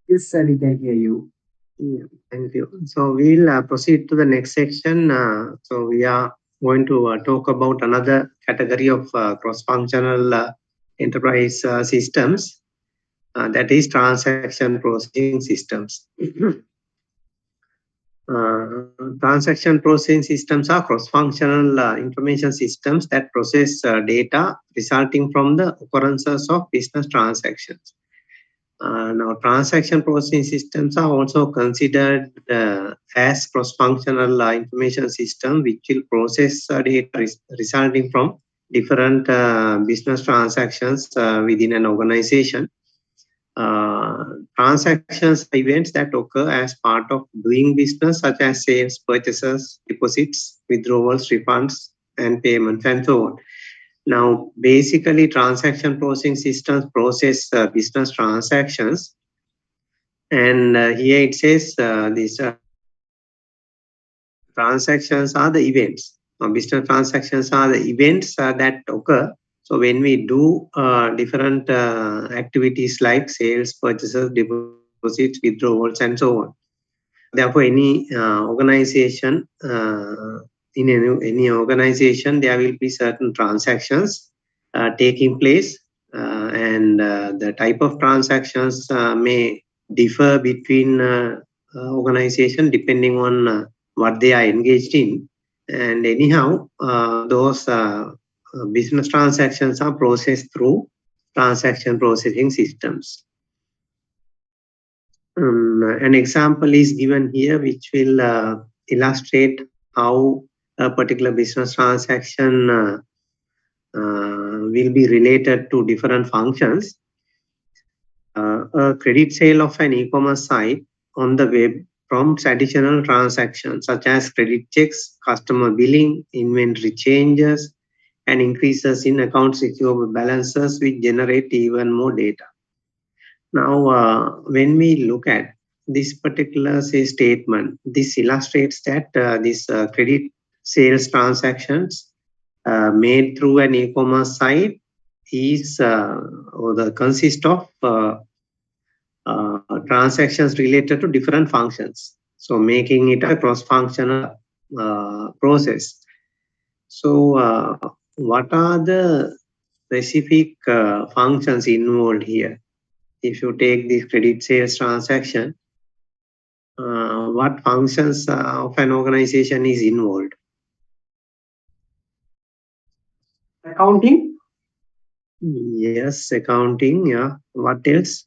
Yes, sir. We can hear you. Yeah, thank you. So we'll proceed to the next section. So we are going to talk about another category of cross-functional enterprise systems, that is transaction processing systems. Transaction processing systems are cross-functional information systems that process data resulting from the occurrences of business transactions. Now, transaction processing systems are also considered as cross-functional information system, which will process data resulting from different business transactions within an organization. Transactions are events that occur as part of doing business, such as sales, purchases, deposits, withdrawals, refunds, and payments, and so on. Now, basically, transaction processing systems process business transactions. And here it says these transactions are the events. Business transactions are the events that occur. So when we do different activities like sales, purchases, deposits, withdrawals, and so on. Therefore, any organization, in any organization, there will be certain transactions taking place, and the type of transactions may differ between organization depending on what they are engaged in. And anyhow, those business transactions are processed through transaction processing systems. An example is given here, which will illustrate how a particular business transaction will be related to different functions. A credit sale of an e-commerce site on the web prompts additional transactions such as credit checks, customer billing, inventory changes, and increases in accounts receivable balances, which generate even more data. Now, when we look at this particular statement. This illustrates that this credit sales transactions made through an e-commerce site is consist of transactions related to different functions. So making it a cross-functional process. So what are the specific functions involved here? If you take this credit sales transaction, what functions of an organization is involved? Accounting. Yes, accounting. Yeah. What else?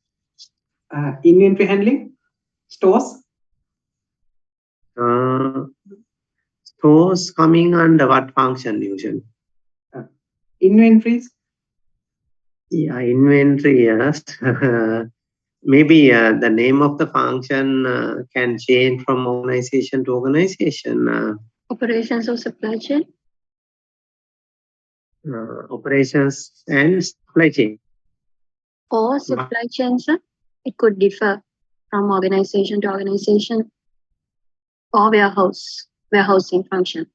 Inventory handling. Stores. Stores coming under what function usually? Inventories. Yeah, inventory. Yes. Maybe the name of the function can change from organization to organization. Operations or supply chain? Operations and supply chain. Or supply chain, sir. It could differ from organization to organization. Or warehousing function.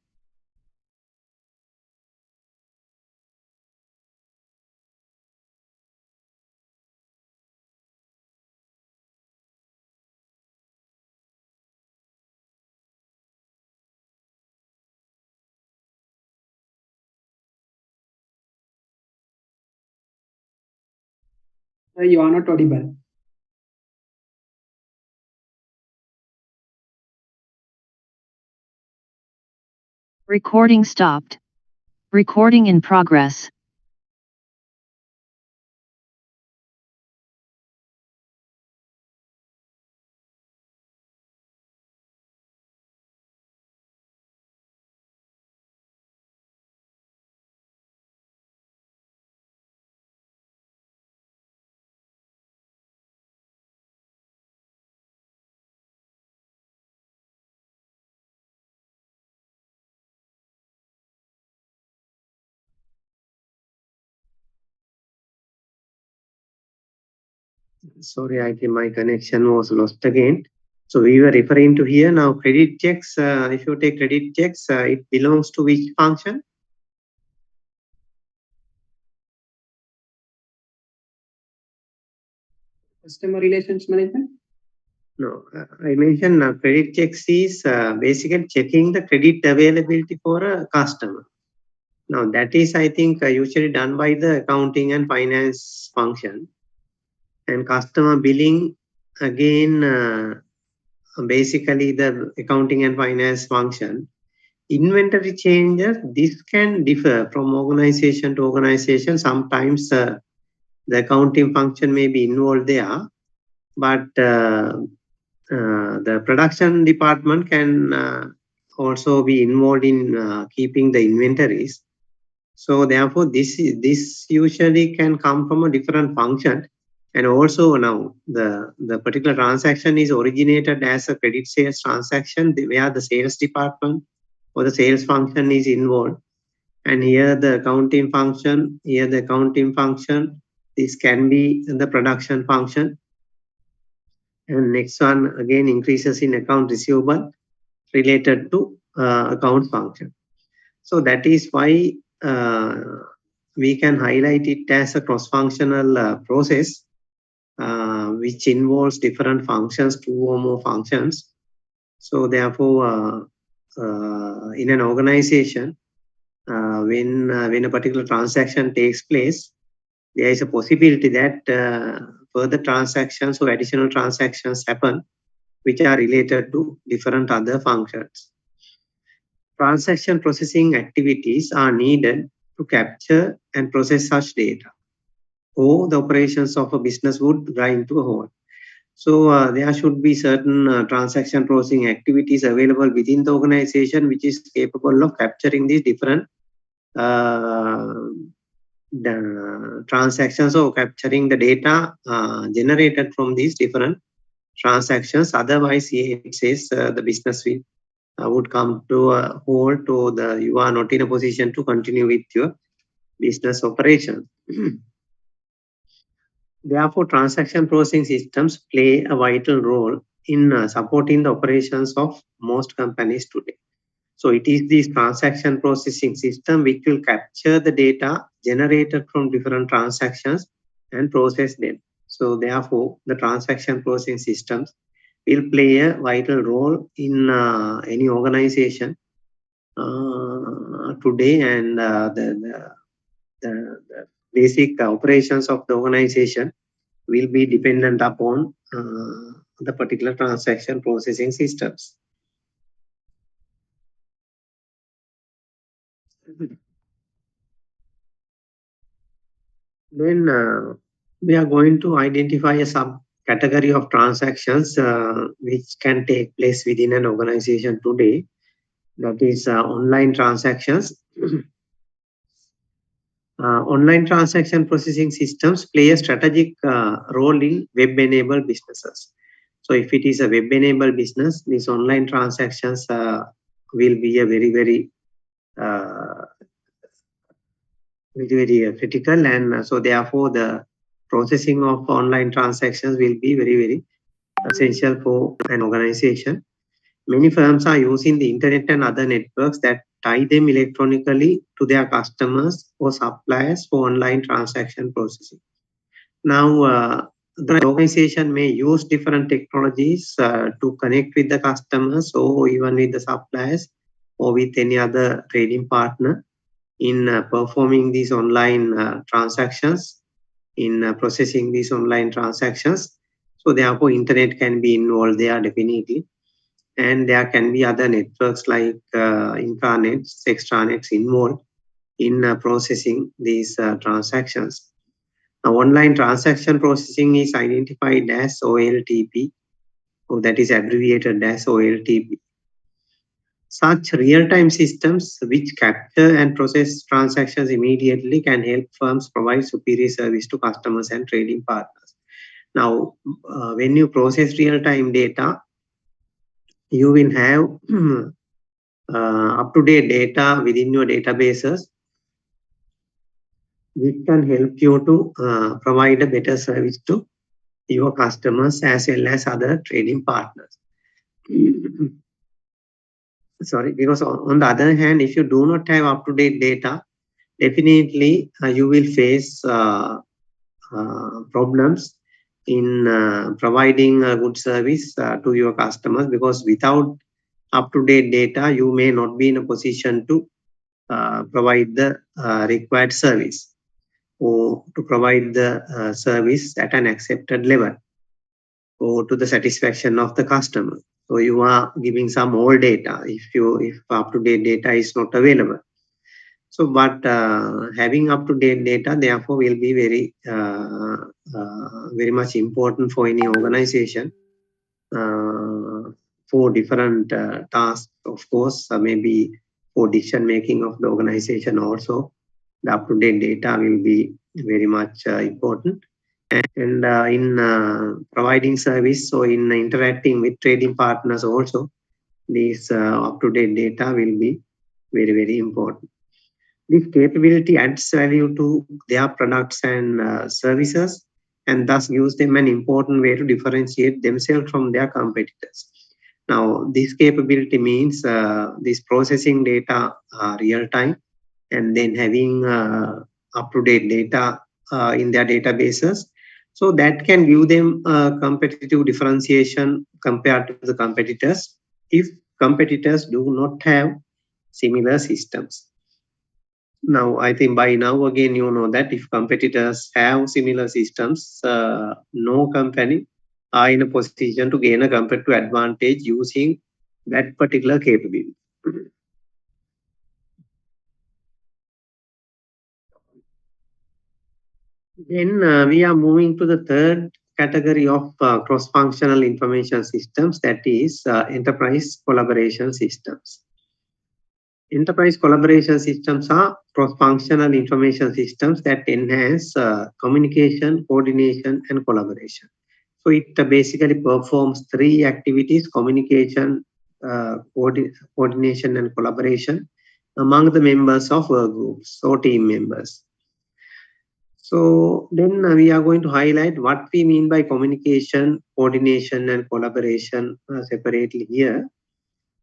You are not audible. Recording stopped. Recording in progress. Sorry, I think my connection was lost again. So we were referring to here now credit checks. If you take credit checks, it belongs to which function? Customer relations management. No, I mentioned credit checks is basically checking the credit availability for a customer. Now that is, I think, usually done by the accounting and finance function. And customer billing, again, basically the accounting and finance function. Inventory changes, this can differ from organization to organization. Sometimes the accounting function may be involved there, but the production department can also be involved in keeping the inventories. So therefore, this usually can come from a different function. And also now the particular transaction is originated as a credit sales transaction where the sales department or the sales function is involved. And here the accounting function, this can be the production function. And next one again increases in account receivable related to account function. So that is why we can highlight it as a cross-functional process which involves different functions, 2 or more functions. So therefore, in an organization, when a particular transaction takes place, there is a possibility that further transactions or additional transactions happen which are related to different other functions. Transaction processing activities are needed to capture and process such data, or the operations of a business would grind to a halt. So there should be certain transaction processing activities available within the organization which is capable of capturing these different the transactions or capturing the data generated from these different transactions. Otherwise, it says the business would come to a halt, or you are not in a position to continue with your business operation. Therefore, transaction processing systems play a vital role in supporting the operations of most companies today. So it is this transaction processing system which will capture the data generated from different transactions and process them. So therefore, the transaction processing systems will play a vital role in any organization today, and the basic operations of the organization will be dependent upon the particular transaction processing systems. Then we are going to identify a subcategory of transactions which can take place within an organization today. That is online transactions. Online transaction processing systems play a strategic role in web-enabled businesses. So if it is a web-enabled business, these online transactions will be a very critical, and so therefore the processing of online transactions will be very essential for an organization. Many firms are using the internet and other networks that tie them electronically to their customers or suppliers for online transaction processing. Now, the organization may use different technologies to connect with the customers or even with the suppliers or with any other trading partner in performing these online transactions, in processing these online transactions. So therefore, internet can be involved there definitely. And there can be other networks like intranets, extranets involved in processing these transactions. Now, online transaction processing is identified as Oltp, or that is abbreviated as Oltp. Such real-time systems which capture and process transactions immediately can help firms provide superior service to customers and trading partners. Now, when you process real-time data, you will have up-to-date data within your databases, which can help you to provide a better service to your customers as well as other trading partners. Sorry, because on the other hand, if you do not have up-to-date data, definitely you will face problems in providing a good service to your customers, because without up-to-date data, you may not be in a position to provide the required service, or to provide the service at an accepted level or to the satisfaction of the customer. So you are giving some old data if up-to-date data is not available. So, but having up-to-date data, therefore, will be very much important for any organization for different tasks. Of course, maybe for decision making of the organization also, the up-to-date data will be very much important. And in providing service, so in interacting with trading partners also, these up-to-date data will be very important. This capability adds value to their products and services, and thus gives them an important way to differentiate themselves from their competitors. Now, this capability means this processing data real time, and then having up-to-date data in their databases. So that can give them competitive differentiation compared to the competitors if competitors do not have similar systems. Now, I think by now, again, you know that if competitors have similar systems, no company are in a position to gain a competitive advantage using that particular capability. Then we are moving to the third category of cross-functional information systems, that is enterprise collaboration systems. Enterprise collaboration systems are cross-functional information systems that enhance communication, coordination, and collaboration. So it basically performs three activities: communication, coordination, and collaboration among the members of work groups or team members. So then we are going to highlight what we mean by communication, coordination, and collaboration separately here.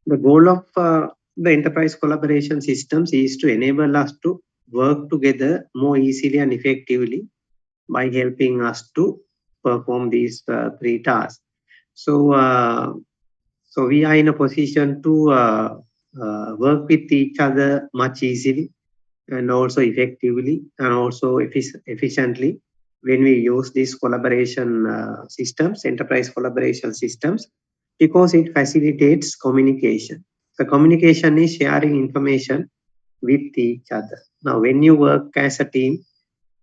The goal of the enterprise collaboration systems is to enable us to work together more easily and effectively by helping us to perform these three tasks. So, so we are in a position to work with each other much easily and also effectively and also efficiently when we use these collaboration systems, enterprise collaboration systems, because it facilitates communication. The communication is sharing information with each other. Now, when you work as a team,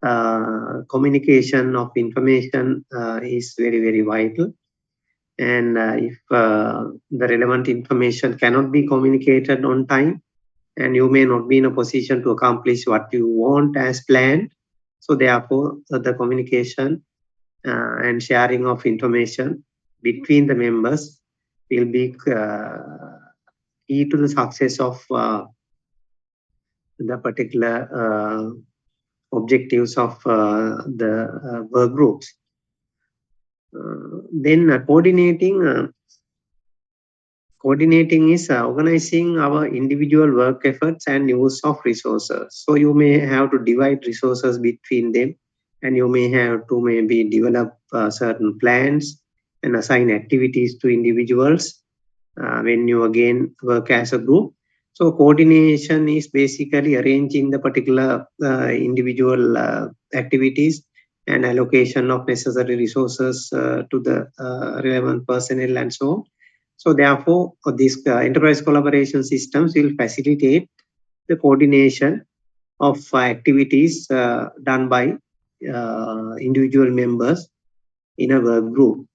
communication of information is very, very vital. And if the relevant information cannot be communicated on time, and you may not be in a position to accomplish what you want as planned. So therefore, the communication and sharing of information between the members will be key to the success of the particular objectives of the work groups. Then coordinating is organizing our individual work efforts and use of resources. So you may have to divide resources between them, and you may have to maybe develop certain plans and assign activities to individuals when you again work as a group. So coordination is basically arranging the particular individual activities and allocation of necessary resources to the relevant personnel and so on. So therefore, these enterprise collaboration systems will facilitate the coordination of activities done by individual members in a work group.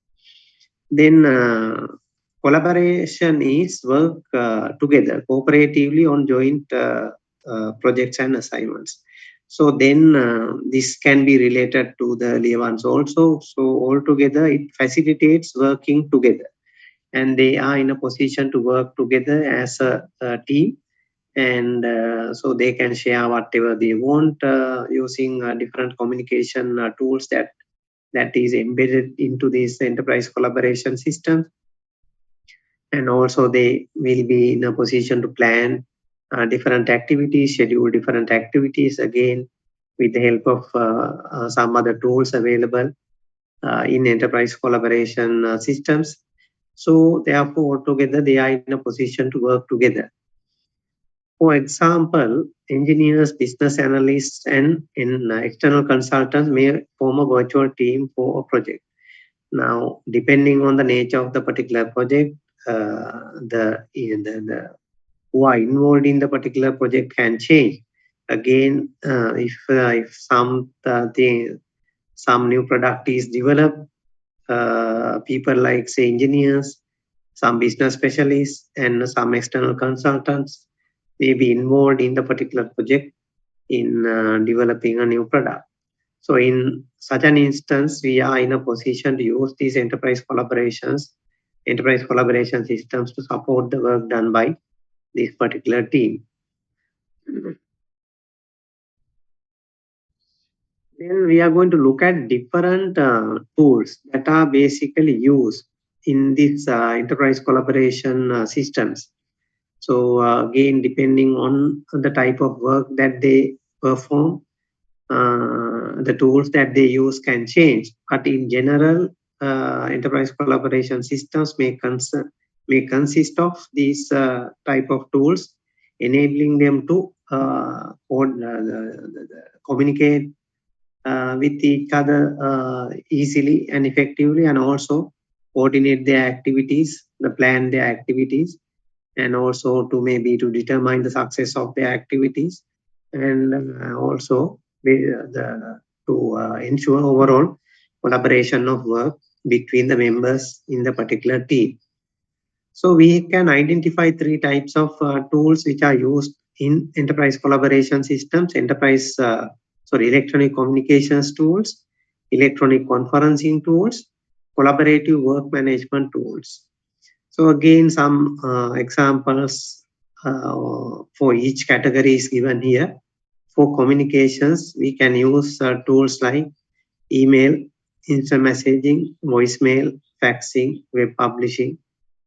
Then collaboration is work together cooperatively on joint projects and assignments. So then this can be related to the earlier ones also. So altogether, it facilitates working together, and they are in a position to work together as a team, and so they can share whatever they want using different communication tools that is embedded into this enterprise collaboration system. And also they will be in a position to plan different activities, schedule different activities, again with the help of some other tools available in enterprise collaboration systems. So therefore, altogether, they are in a position to work together. For example, engineers, business analysts, and external consultants may form a virtual team for a project. Now, depending on the nature of the particular project, the who are involved in the particular project can change. Again, if some new product is developed, people like say engineers, some business specialists, and some external consultants may be involved in the particular project in developing a new product. So in such an instance, we are in a position to use these enterprise collaboration systems to support the work done by this particular team. Then we are going to look at different tools that are basically used in these enterprise collaboration systems. So again, depending on the type of work that they perform, the tools that they use can change. But in general, enterprise collaboration systems may consist of these type of tools, enabling them to communicate with each other easily and effectively, and also coordinate their activities, plan their activities, and also to maybe to determine the success of their activities, and also to ensure overall collaboration of work between the members in the particular team. So we can identify three types of tools which are used in enterprise collaboration systems: electronic communications tools, electronic conferencing tools, collaborative work management tools. So again, some examples for each category is given here. for communications, we can use tools like email, instant messaging, voicemail, faxing, web publishing,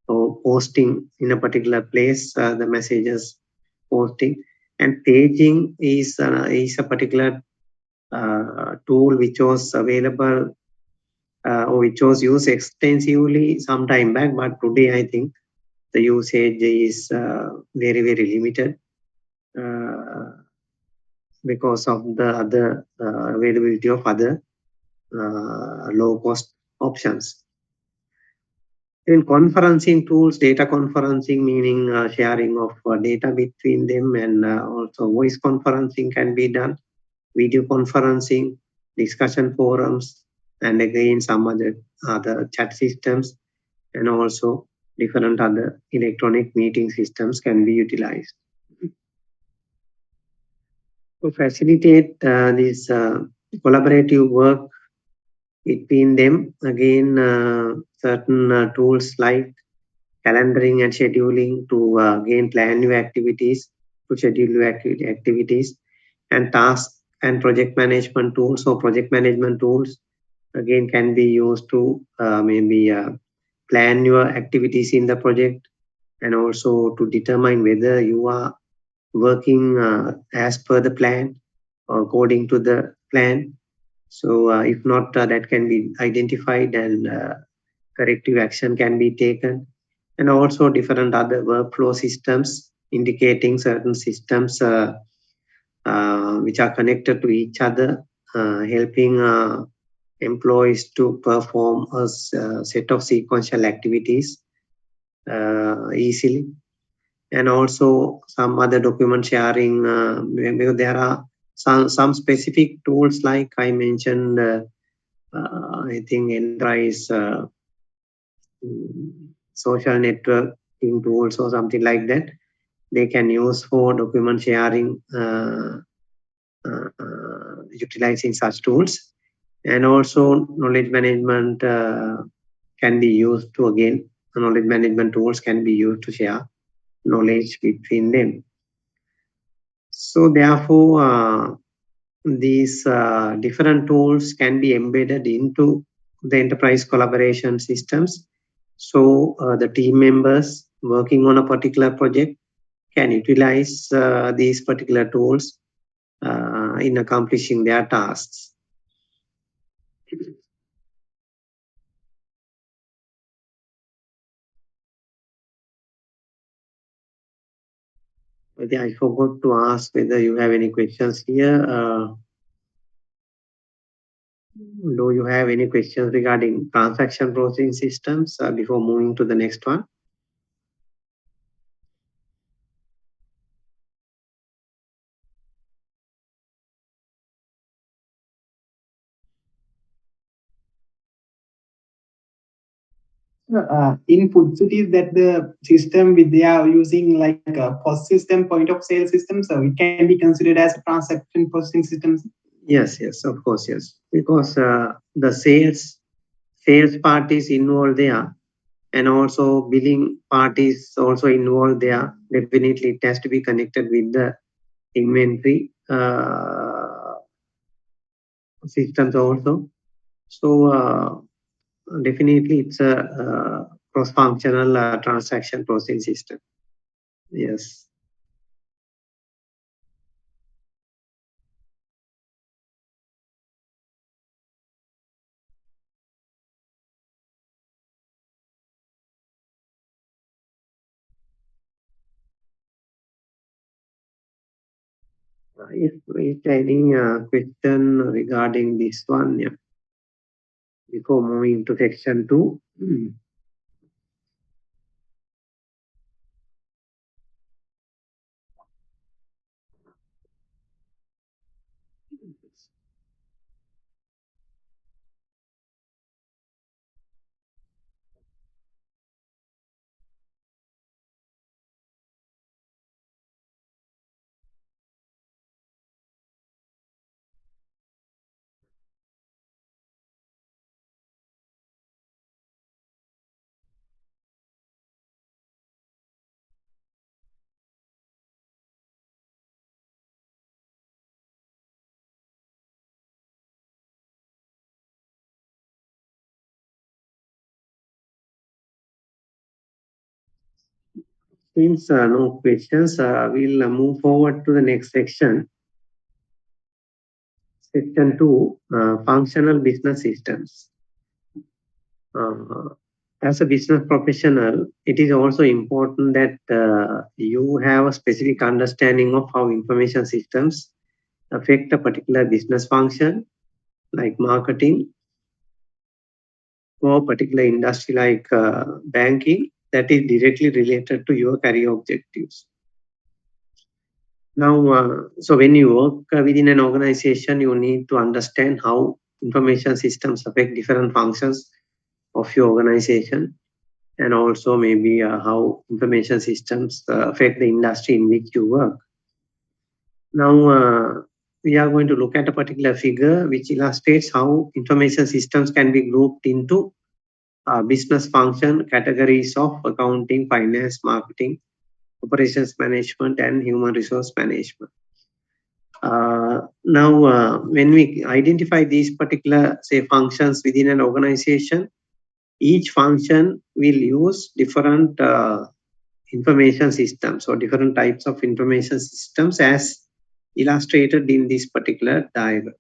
or posting in a particular place, the messages posting. And paging is a particular tool which was available or which was used extensively some time back, but today I think the usage is very, very limited because of the other availability of other low cost options. In conferencing tools, data conferencing, meaning sharing of data between them, and also voice conferencing can be done, video conferencing, discussion forums, and again some other chat systems, and also different other electronic meeting systems can be utilized. To facilitate this collaborative work between them, again, certain tools like calendaring and scheduling to again plan new activities, to schedule new activities, and task and project management tools or project management tools again can be used to maybe plan your activities in the project, and also to determine whether you are working as per the plan or according to the plan. So if not, that can be identified and corrective action can be taken. And also different other workflow systems indicating certain systems which are connected to each other, helping employees to perform a set of sequential activities easily. And also some other document sharing, because there are some specific tools like I mentioned, I think enterprise social networking tools or something like that. They can use for document sharing, utilizing such tools. And also knowledge management can be used to, again, knowledge management tools can be used to share knowledge between them. So therefore, these different tools can be embedded into the enterprise collaboration systems. So the team members working on a particular project can utilize these particular tools in accomplishing their tasks. I forgot to ask whether you have any questions here. Do you have any questions regarding transaction processing systems before moving to the next one? In food cities, that the system with they are using like a POS system, point of sale system, so it can be considered as a transaction processing system. Yes, of course, yes, because the sales parties involved there, and also billing parties also involved there. Definitely, it has to be connected with the inventory systems also. So definitely, it's a cross-functional transaction processing system. Yes. If any question regarding this one, yeah, before moving to section 2. Since no questions, we'll move forward to the next section. Section 2, functional business systems. As a business professional, it is also important that you have a specific understanding of how information systems affect a particular business function, like marketing, or a particular industry like banking, that is directly related to your career objectives. Now, so when you work within an organization, you need to understand how information systems affect different functions of your organization, and also maybe how information systems affect the industry in which you work. Now, we are going to look at a particular figure which illustrates how information systems can be grouped into business function categories of accounting, finance, marketing, operations management, and human resource management. Now, when we identify these particular, say, functions within an organization, each function will use different information systems or different types of information systems as illustrated in this particular diagram,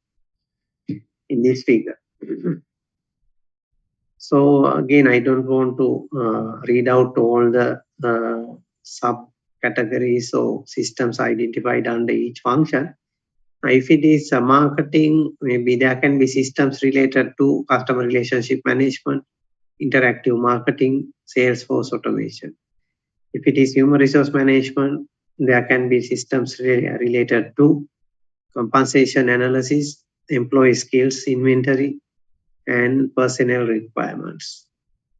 in this figure. So again, I don't want to read out all the subcategories or systems identified under each function. If it is marketing, maybe there can be systems related to customer relationship management, interactive marketing, sales force automation. If it is human resource management, there can be systems related to compensation analysis, employee skills, inventory, and personnel requirements.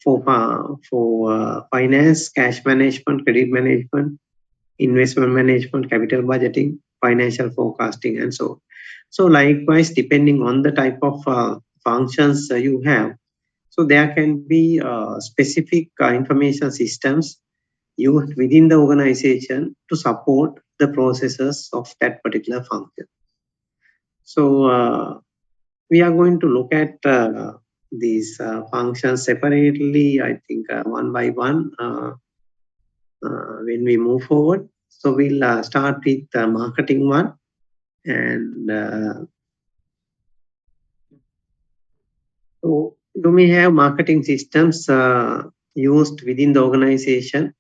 For finance, cash management, credit management, investment management, capital budgeting, financial forecasting, and so on. So likewise, depending on the type of functions you have, so there can be specific information systems used within the organization to support the processes of that particular function. So we are going to look at these functions separately, I think one by one when we move forward. So we'll start with the marketing one. And so you may have marketing systems used within the organization,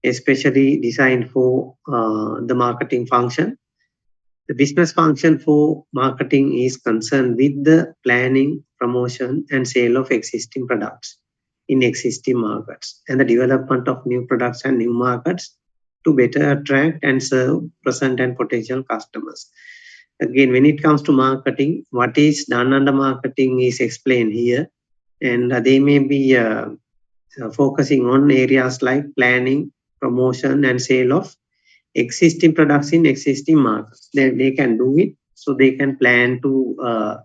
especially designed for the marketing function. The business function for marketing is concerned with the planning, promotion, and sale of existing products in existing markets, and the development of new products and new markets to better attract and serve present and potential customers. Again, when it comes to marketing, what is done under marketing is explained here, and they may be focusing on areas like planning, promotion, and sale of existing products in existing markets. They can do it, so they can plan to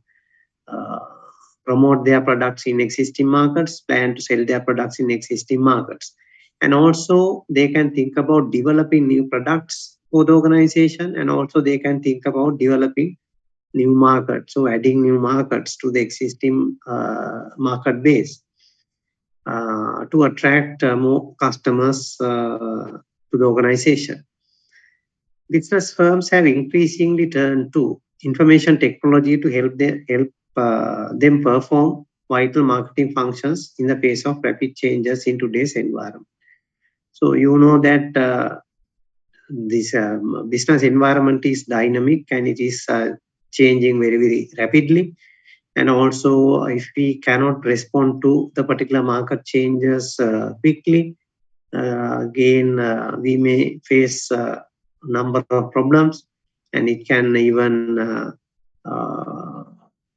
promote their products in existing markets, plan to sell their products in existing markets. And also they can think about developing new products for the organization, and also they can think about developing new markets, so adding new markets to the existing market base to attract more customers to the organization. Business firms have increasingly turned to information technology to help them perform vital marketing functions in the face of rapid changes in today's environment. So you know that this business environment is dynamic, and it is changing very, very rapidly. And also, if we cannot respond to the particular market changes quickly, again, we may face a number of problems, and it can even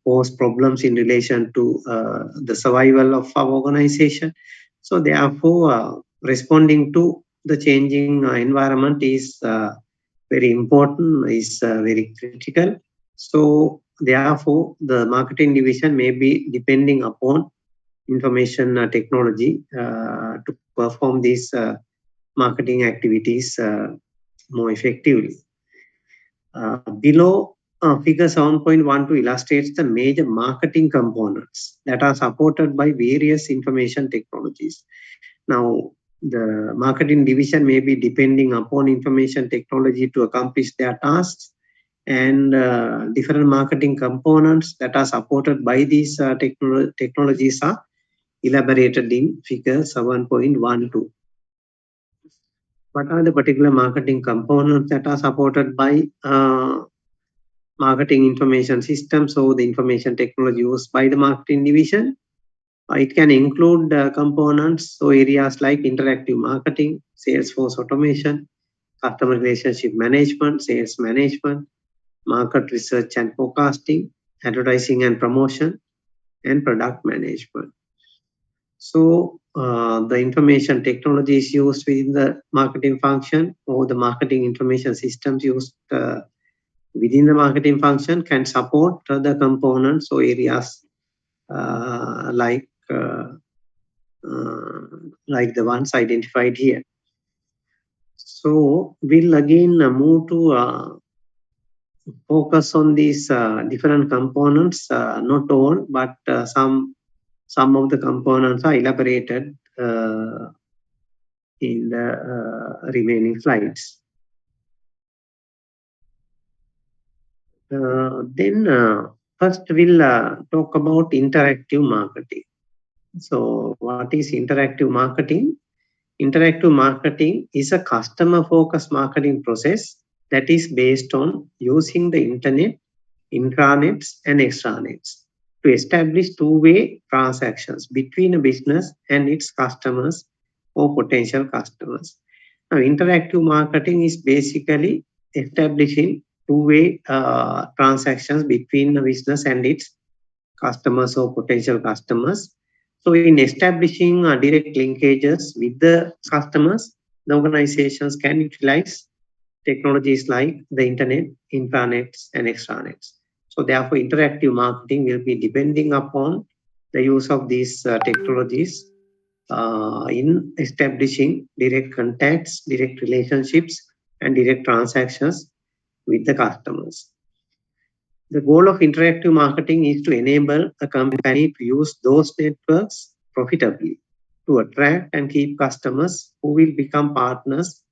pose problems in relation to the survival of our organization. So therefore, responding to the changing environment is very important, is very critical. So therefore, the marketing division may be depending upon information technology to perform these marketing activities more effectively. Below figure 7.12 illustrates the major marketing components that are supported by various information technologies. Now, The marketing division may be depending upon information technology to accomplish their tasks, and different marketing components that are supported by these technologies are elaborated in figure 7.12. What are the particular marketing components that are supported by marketing information systems or the information technology used by the marketing division? It can include components, so areas like interactive marketing, Salesforce automation, customer relationship management, sales management, market research and forecasting, advertising and promotion, and product management. So the information technology is used within the marketing function, or the marketing information systems used within the marketing function can support the components or areas like the ones identified here. So we'll again move to focus on these different components, not all, but some of the components are elaborated in the remaining slides. Then first we'll talk about interactive marketing. So what is interactive marketing? Interactive marketing is a customer-focused marketing process that is based on using the internet, intranets, and extranets to establish two-way transactions between a business and its customers or potential customers. Now, interactive marketing is basically establishing two-way transactions between a business and its customers or potential customers. So in establishing direct linkages with the customers, the organizations can utilize technologies like the internet, intranets, and extranets. So therefore, interactive marketing will be depending upon the use of these technologies in establishing direct contacts, direct relationships, and direct transactions with the customers. The goal of interactive marketing is to enable a company to use those networks profitably to attract and keep customers who will become partners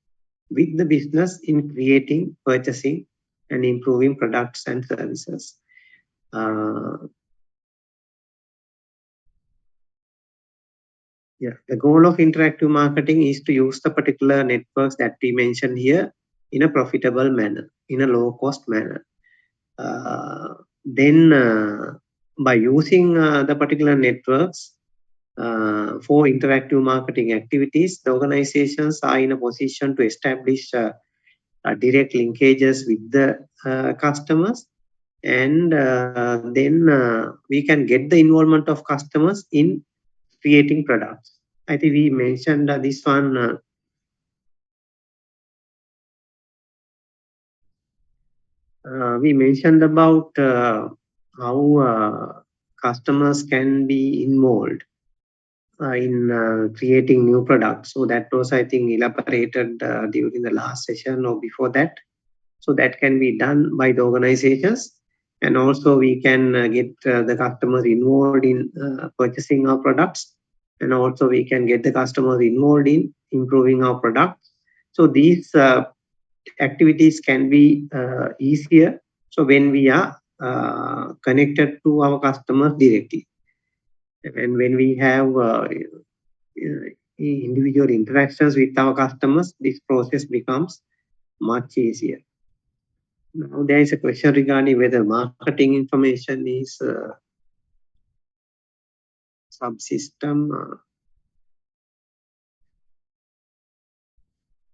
with the business in creating, purchasing, and improving products and services. The goal of interactive marketing is to use the particular networks that we mentioned here in a profitable manner, in a low-cost manner. Then by using the particular networks for interactive marketing activities, the organizations are in a position to establish direct linkages with the customers, and then we can get the involvement of customers in creating products. I think we mentioned this one. We mentioned about how customers can be involved in creating new products. So that was, I think, elaborated during the last session or before that. So that can be done by the organizations. And also we can get the customers involved in purchasing our products. And also we can get the customers involved in improving our products. So these activities can be easier. So when we are connected to our customers directly. And when we have individual interactions with our customers, this process becomes much easier. Now there is a question regarding whether marketing information is a subsystem.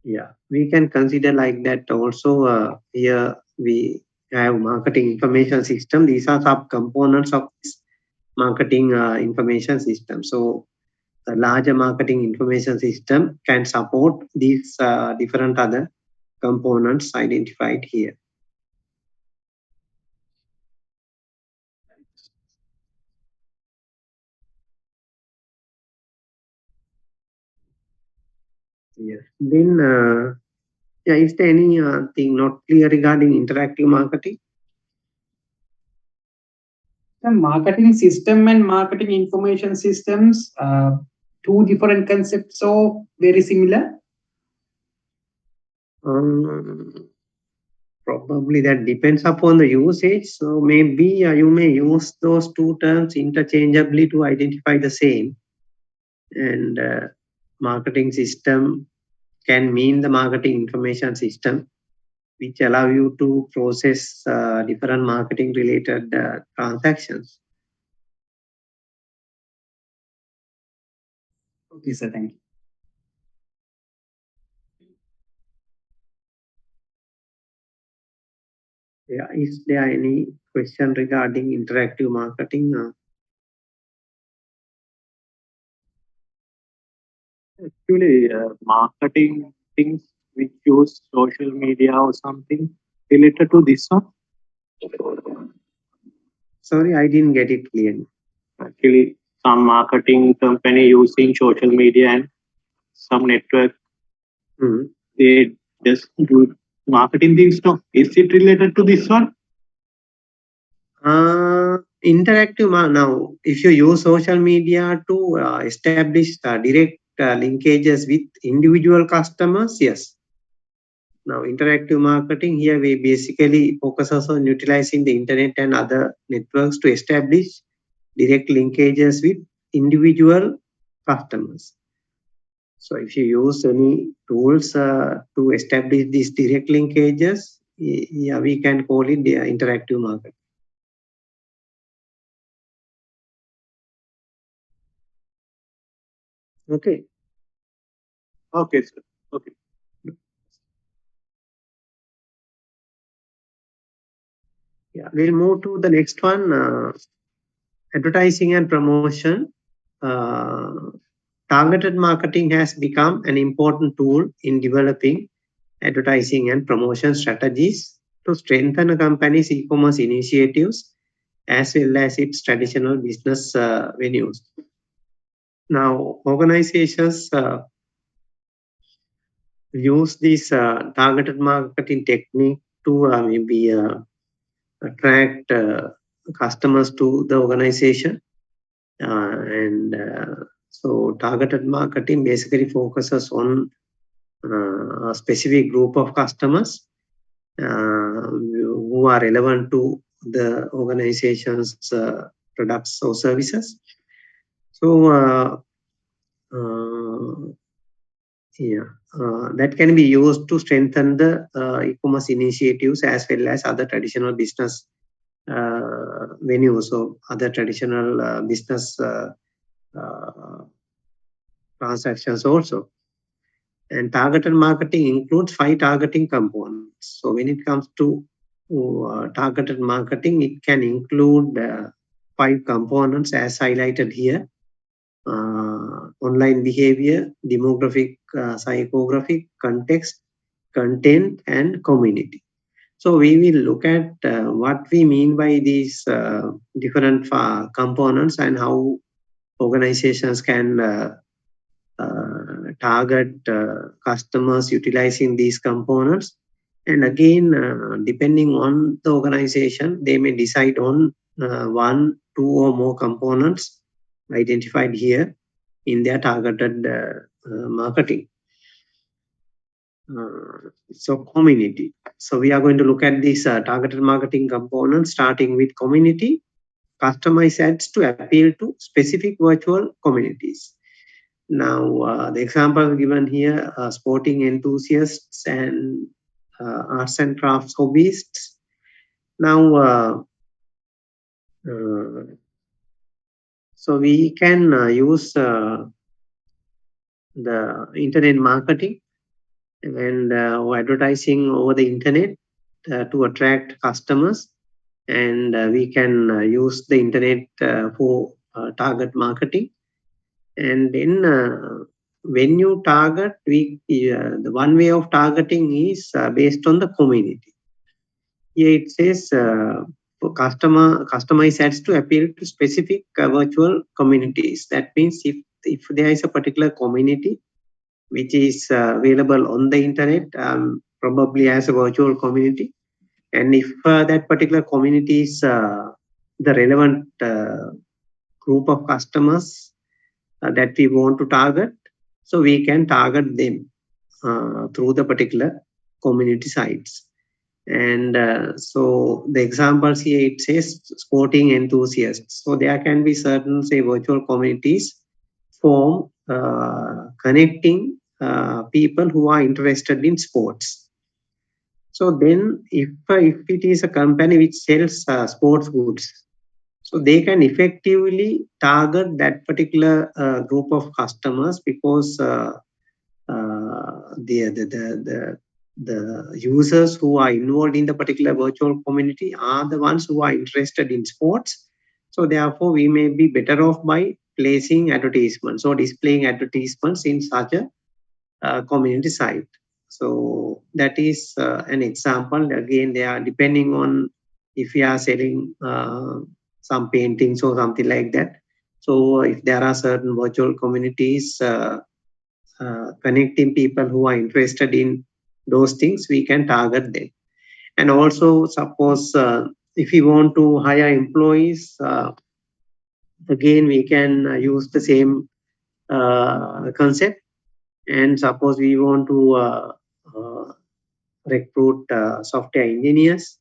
Yeah, we can consider like that also. Here we have marketing information system. These are sub-components of this marketing information system. So a larger marketing information system can support these different other components identified here. Yes. Then, is there anything not clear regarding interactive marketing? The marketing system and marketing information systems two different concepts or very similar? Probably that depends upon the usage. So maybe you may use those two terms interchangeably to identify the same. And marketing system can mean the marketing information system, which allow you to process different marketing related transactions. Okay, sir. Thank you. Yeah, is there any question regarding interactive marketing? Actually, marketing things which use social media or something related to this one. Sorry, I didn't get it clearly. Actually, some marketing company using social media and some network, they just do marketing things. No, is it related to this one? Interactive now, if you use social media to establish direct linkages with individual customers, yes. Now, interactive marketing here, we basically focuses on utilizing the internet and other networks to establish direct linkages with individual customers. So if you use any tools to establish these direct linkages, yeah, we can call it the interactive marketing. Okay. Okay, sir. Okay. Yeah, we'll move to the next one, advertising and promotion. Targeted marketing has become an important tool in developing advertising and promotion strategies to strengthen a company's e-commerce initiatives as well as its traditional business venues. Now, organizations use this targeted marketing technique to maybe attract customers to the organization. So targeted marketing basically focuses on a specific group of customers who are relevant to the organization's products or services. So that can be used to strengthen the e-commerce initiatives as well as other traditional business venues or other traditional business transactions also. And targeted marketing includes 5 targeting components. So when it comes to targeted marketing, it can include 5 components as highlighted here. Online behavior, demographic, psychographic, context, content, and community. So we will look at what we mean by these different components and how organizations can target customers utilizing these components. And again, depending on the organization, they may decide on 1, 2 or more components identified here in their targeted marketing. So community. So we are going to look at these targeted marketing components, starting with community. Customize ads to appeal to specific virtual communities. Now, the example given here are sporting enthusiasts and arts and crafts hobbyists. Now, so we can use the internet marketing and advertising over the internet to attract customers, and we can use the internet for target marketing. And then when you target, the one way of targeting is based on the community. Here it says for customize ads to appeal to specific virtual communities. That means if there is a particular community which is available on the internet, probably as a virtual community, and if that particular community is the relevant group of customers that we want to target. So we can target them through the particular community sites. And so the examples here, it says sporting enthusiasts. So there can be certain, say, virtual communities form connecting people who are interested in sports. So then if it is a company which sells sports goods, so they can effectively target that particular group of customers, because the users who are involved in the particular virtual community are the ones who are interested in sports. So therefore, we may be better off by placing advertisements or displaying advertisements in such a community site. So that is an example. Again, they are depending on if we are selling some paintings or something like that. So if there are certain virtual communities connecting people who are interested in those things, we can target them. And also, suppose if we want to hire employees, again, we can use the same concept. And suppose we want to recruit software engineers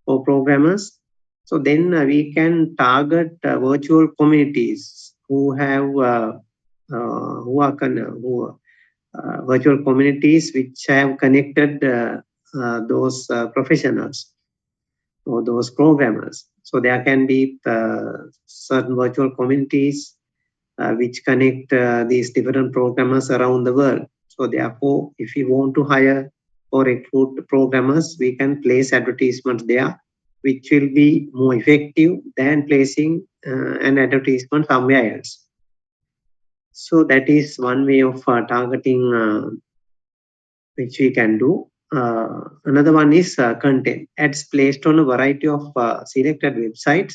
or programmers, so then we can target virtual communities who have virtual communities which have connected those professionals or those programmers. So there can be certain virtual communities which connect these different programmers around the world. So therefore, if we want to hire or recruit programmers, we can place advertisements there, which will be more effective than placing an advertisement somewhere else. So that is one way of targeting which we can do. Another one is content. Ads placed on a variety of selected websites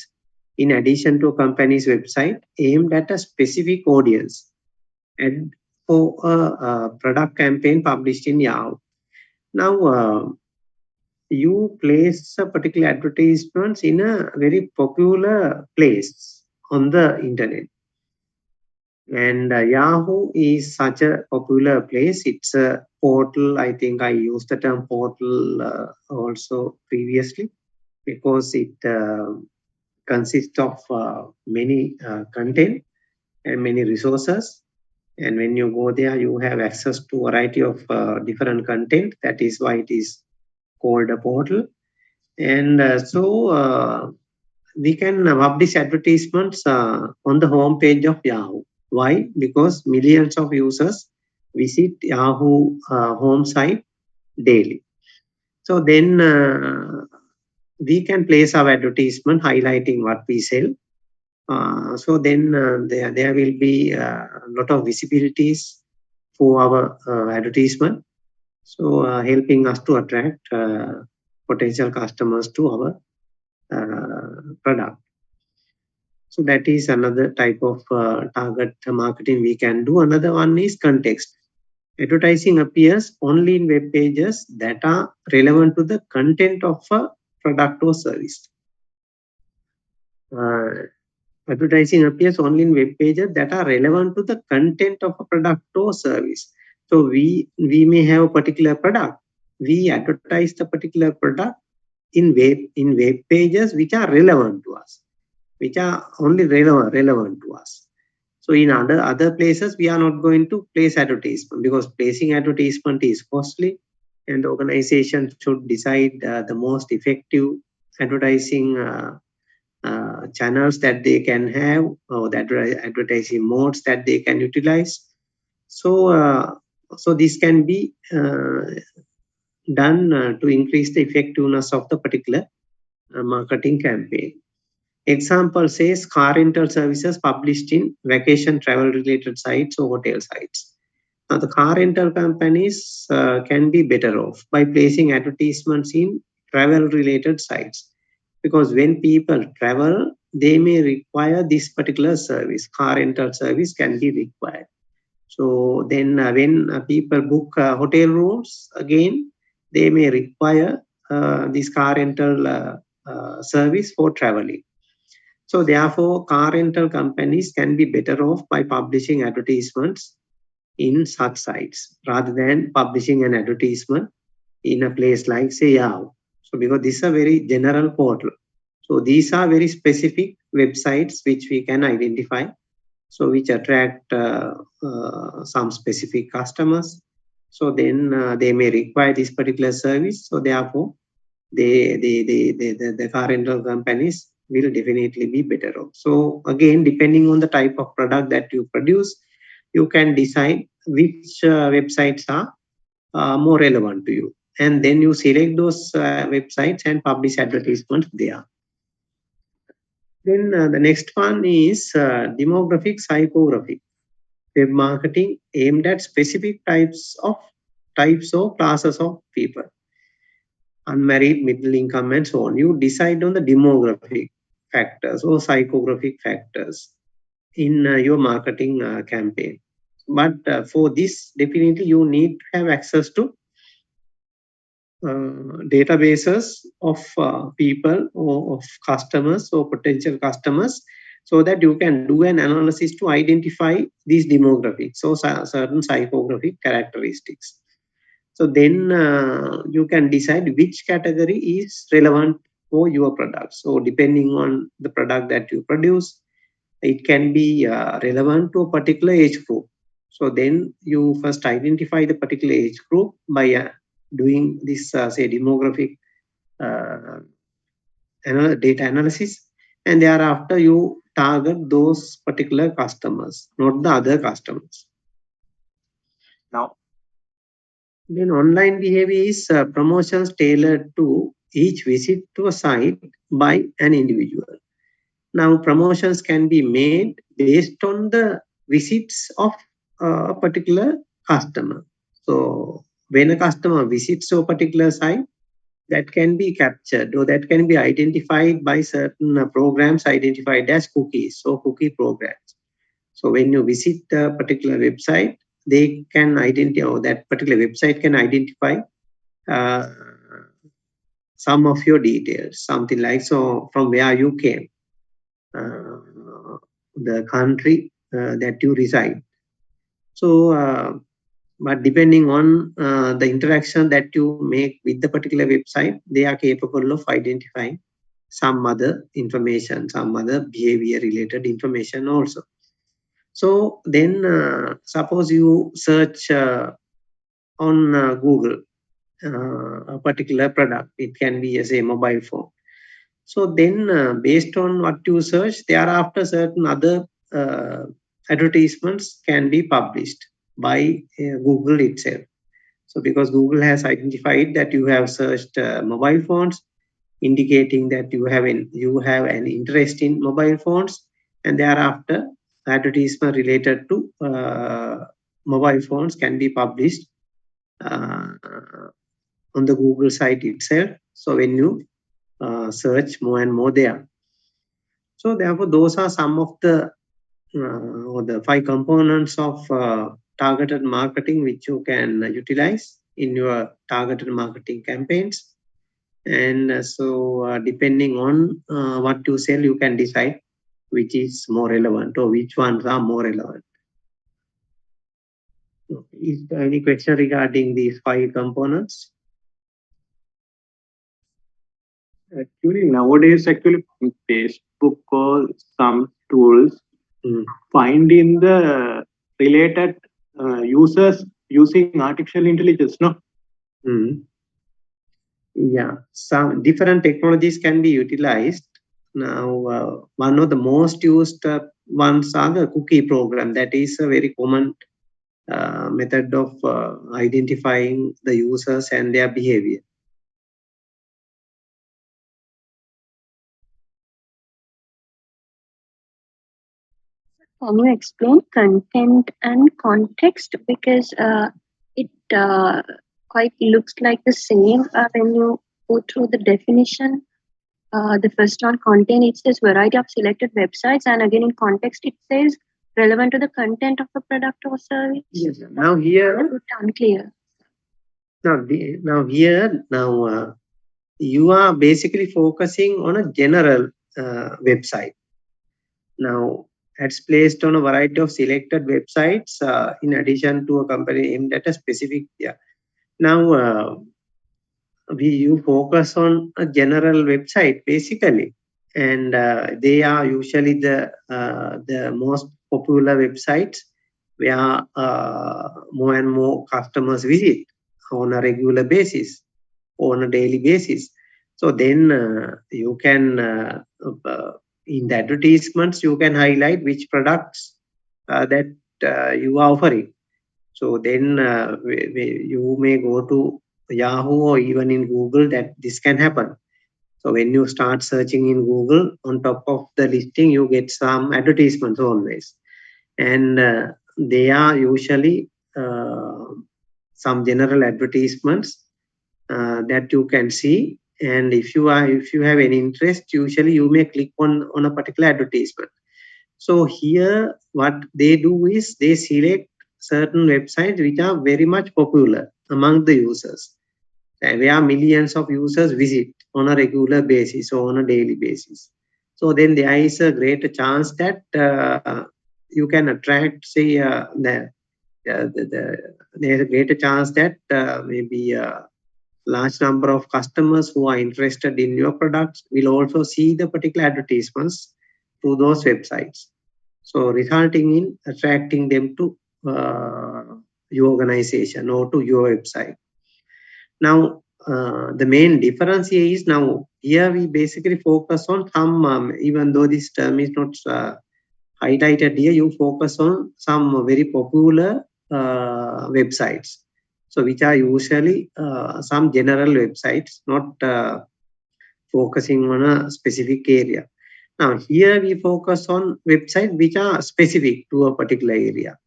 in addition to a company's website aimed at a specific audience. And for a product campaign published in Yahoo. Now, you place a particular advertisements in a very popular place on the internet. And Yahoo is such a popular place. It's a portal. I think I used the term portal also previously, because it consists of many content and many resources. And when you go there, you have access to a variety of different content. That is why it is called a portal. And we can publish advertisements on the home page of Yahoo. Why? Because millions of users visit Yahoo home site daily. So then we can place our advertisement highlighting what we sell. So then there will be a lot of visibilities for our advertisement. So helping us to attract potential customers to our product. So that is another type of target marketing we can do. Another one is context. Advertising appears only in web pages that are relevant to the content of a product or service. Advertising appears only in web pages that are relevant to the content of a product or service. So we may have a particular product. We advertise the particular product in web pages which are relevant to us, which are only relevant to us. So in other places, we are not going to place advertisement, because placing advertisement is costly, and the organization should decide the most effective advertising channels that they can have, or the advertising modes that they can utilize. So this can be done to increase the effectiveness of the particular marketing campaign. Example says car rental services published in vacation travel related sites or hotel sites. Now the car rental companies can be better off by placing advertisements in travel related sites, because when people travel, they may require this particular service. Car rental service can be required. So then when people book hotel rooms, again, they may require this car rental service for traveling. So therefore, car rental companies can be better off by publishing advertisements in such sites rather than publishing an advertisement in a place like, say, Yahoo. So because this is a very general portal. So these are very specific websites which we can identify. So which attract some specific customers. So then they may require this particular service. So therefore, the car rental companies will definitely be better off. So again, depending on the type of product that you produce, you can decide which websites are more relevant to you. And then you select those websites and publish advertisements there. Then the next one is demographic psychography. Web marketing aimed at specific types or classes of people, unmarried, middle income, and so on. You decide on the demographic factors or psychographic factors in your marketing campaign. But for this, definitely you need to have access to databases of people or of customers or potential customers, so that you can do an analysis to identify these demographics or certain psychographic characteristics. So then you can decide which category is relevant for your product. So depending on the product that you produce, it can be relevant to a particular age group. So then you first identify the particular age group by doing this, say, demographic data analysis, and thereafter you target those particular customers, not the other customers. Now, then online behavior is promotions tailored to each visit to a site by an individual. Now, promotions can be made based on the visits of a particular customer. So when a customer visits a particular site, that can be captured or that can be identified by certain programs identified as cookies or cookie programs. So when you visit a particular website, they can identify, or that particular website can identify some of your details, something like, so from where you came, the country that you reside. So, but depending on the interaction that you make with the particular website, they are capable of identifying some other information, some other behavior related information also. So then suppose you search on Google a particular product. It can be as a mobile phone. So then based on what you search, thereafter certain other advertisements can be published by Google itself. So because Google has identified that you have searched mobile phones, indicating that you have an interest in mobile phones, and thereafter advertisement related to mobile phones can be published on the Google site itself. So when you search more and more there. So therefore, those are some of the 5 components of targeted marketing which you can utilize in your targeted marketing campaigns. And so depending on what you sell, you can decide which is more relevant or which ones are more relevant. Is there any question regarding these 5 components? Actually, nowadays, Facebook or some tools finding the related users using artificial intelligence, no? Yeah, some different technologies can be utilized. Now, one of the most used ones are the cookie program. That is a very common method of identifying the users and their behavior. Can you explain content and context? Because it quite looks like the same when you go through the definition. The first one, content, it says variety of selected websites, and again in context it says relevant to the content of the product or service. Yes. Now here, unclear. Now you are basically focusing on a general website. Now, ads placed on a variety of selected websites in addition to a company aimed at a specific. Yeah. Now, you focus on a general website basically, and they are usually the most popular websites where more and more customers visit on a regular basis, on a daily basis. So then you can in the advertisements you can highlight which products that you are offering. So then you may go to Yahoo or even in Google that this can happen. So when you start searching in Google, on top of the listing, you get some advertisements always. And they are usually some general advertisements that you can see. And if you have any interest, usually you may click on a particular advertisement. So here what they do is they select certain websites which are very much popular among the users, where millions of users visit on a regular basis or on a daily basis. So then there is a greater chance that you can attract, say, there's a greater chance that maybe a large number of customers who are interested in your products will also see the particular advertisements through those websites. So resulting in attracting them to your organization or to your website. Now, the main difference here is now here we basically focus on some, even though this term is not highlighted here, you focus on some very popular websites. So which are usually some general websites, not focusing on a specific area. Now here we focus on websites which are specific to a particular area.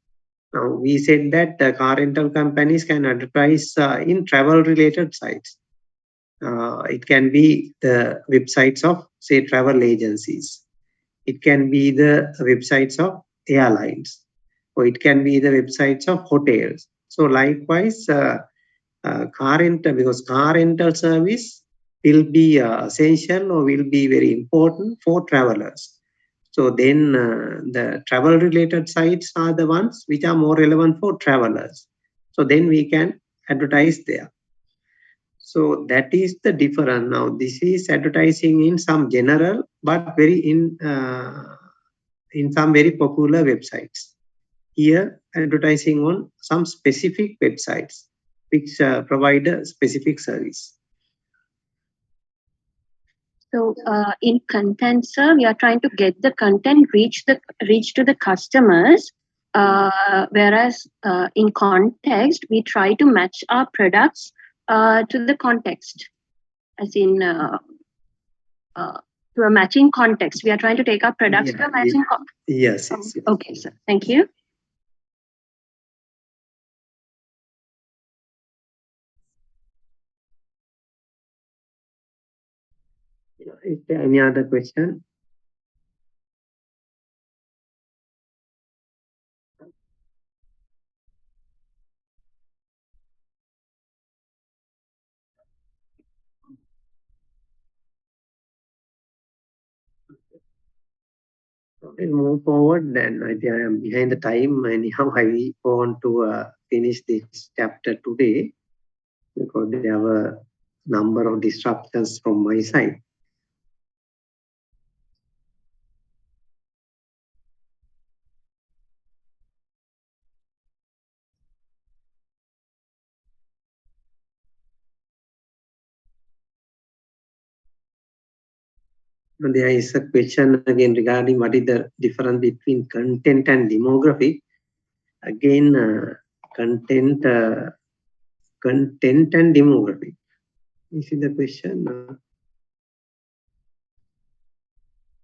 Now we said that car rental companies can advertise in travel related sites. It can be the websites of, say, travel agencies. It can be the websites of airlines, or it can be the websites of hotels. So likewise, car rental, because car rental service will be essential or will be very important for travelers. So then the travel related sites are the ones which are more relevant for travelers. So then we can advertise there. So that is the difference. Now this is advertising in some general but very in some very popular websites. Here advertising on some specific websites which provide a specific service. So in content, sir, we are trying to get the content reach to the customers, whereas in context we try to match our products to the context, as in to a matching context. We are trying to take our products to a matching context. Yes. Okay, sir. Thank you. Is there any other question? We'll move forward then. I think I am behind the time. Anyhow, I want to finish this chapter today because there were a number of disruptions from my side. There is a question again regarding what is the difference between content and demography. Again, content and demography. This is the question.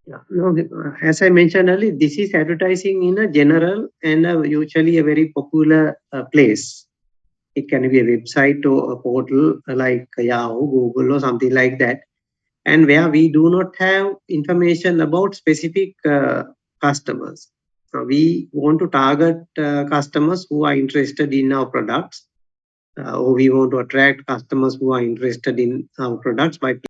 Yeah. No, as I mentioned earlier, this is advertising in a general and usually a very popular place. It can be a website or a portal like Yahoo, Google or something like that. And where we do not have information about specific customers. So we want to target customers who are interested in our products, or we want to attract customers who are interested in our products by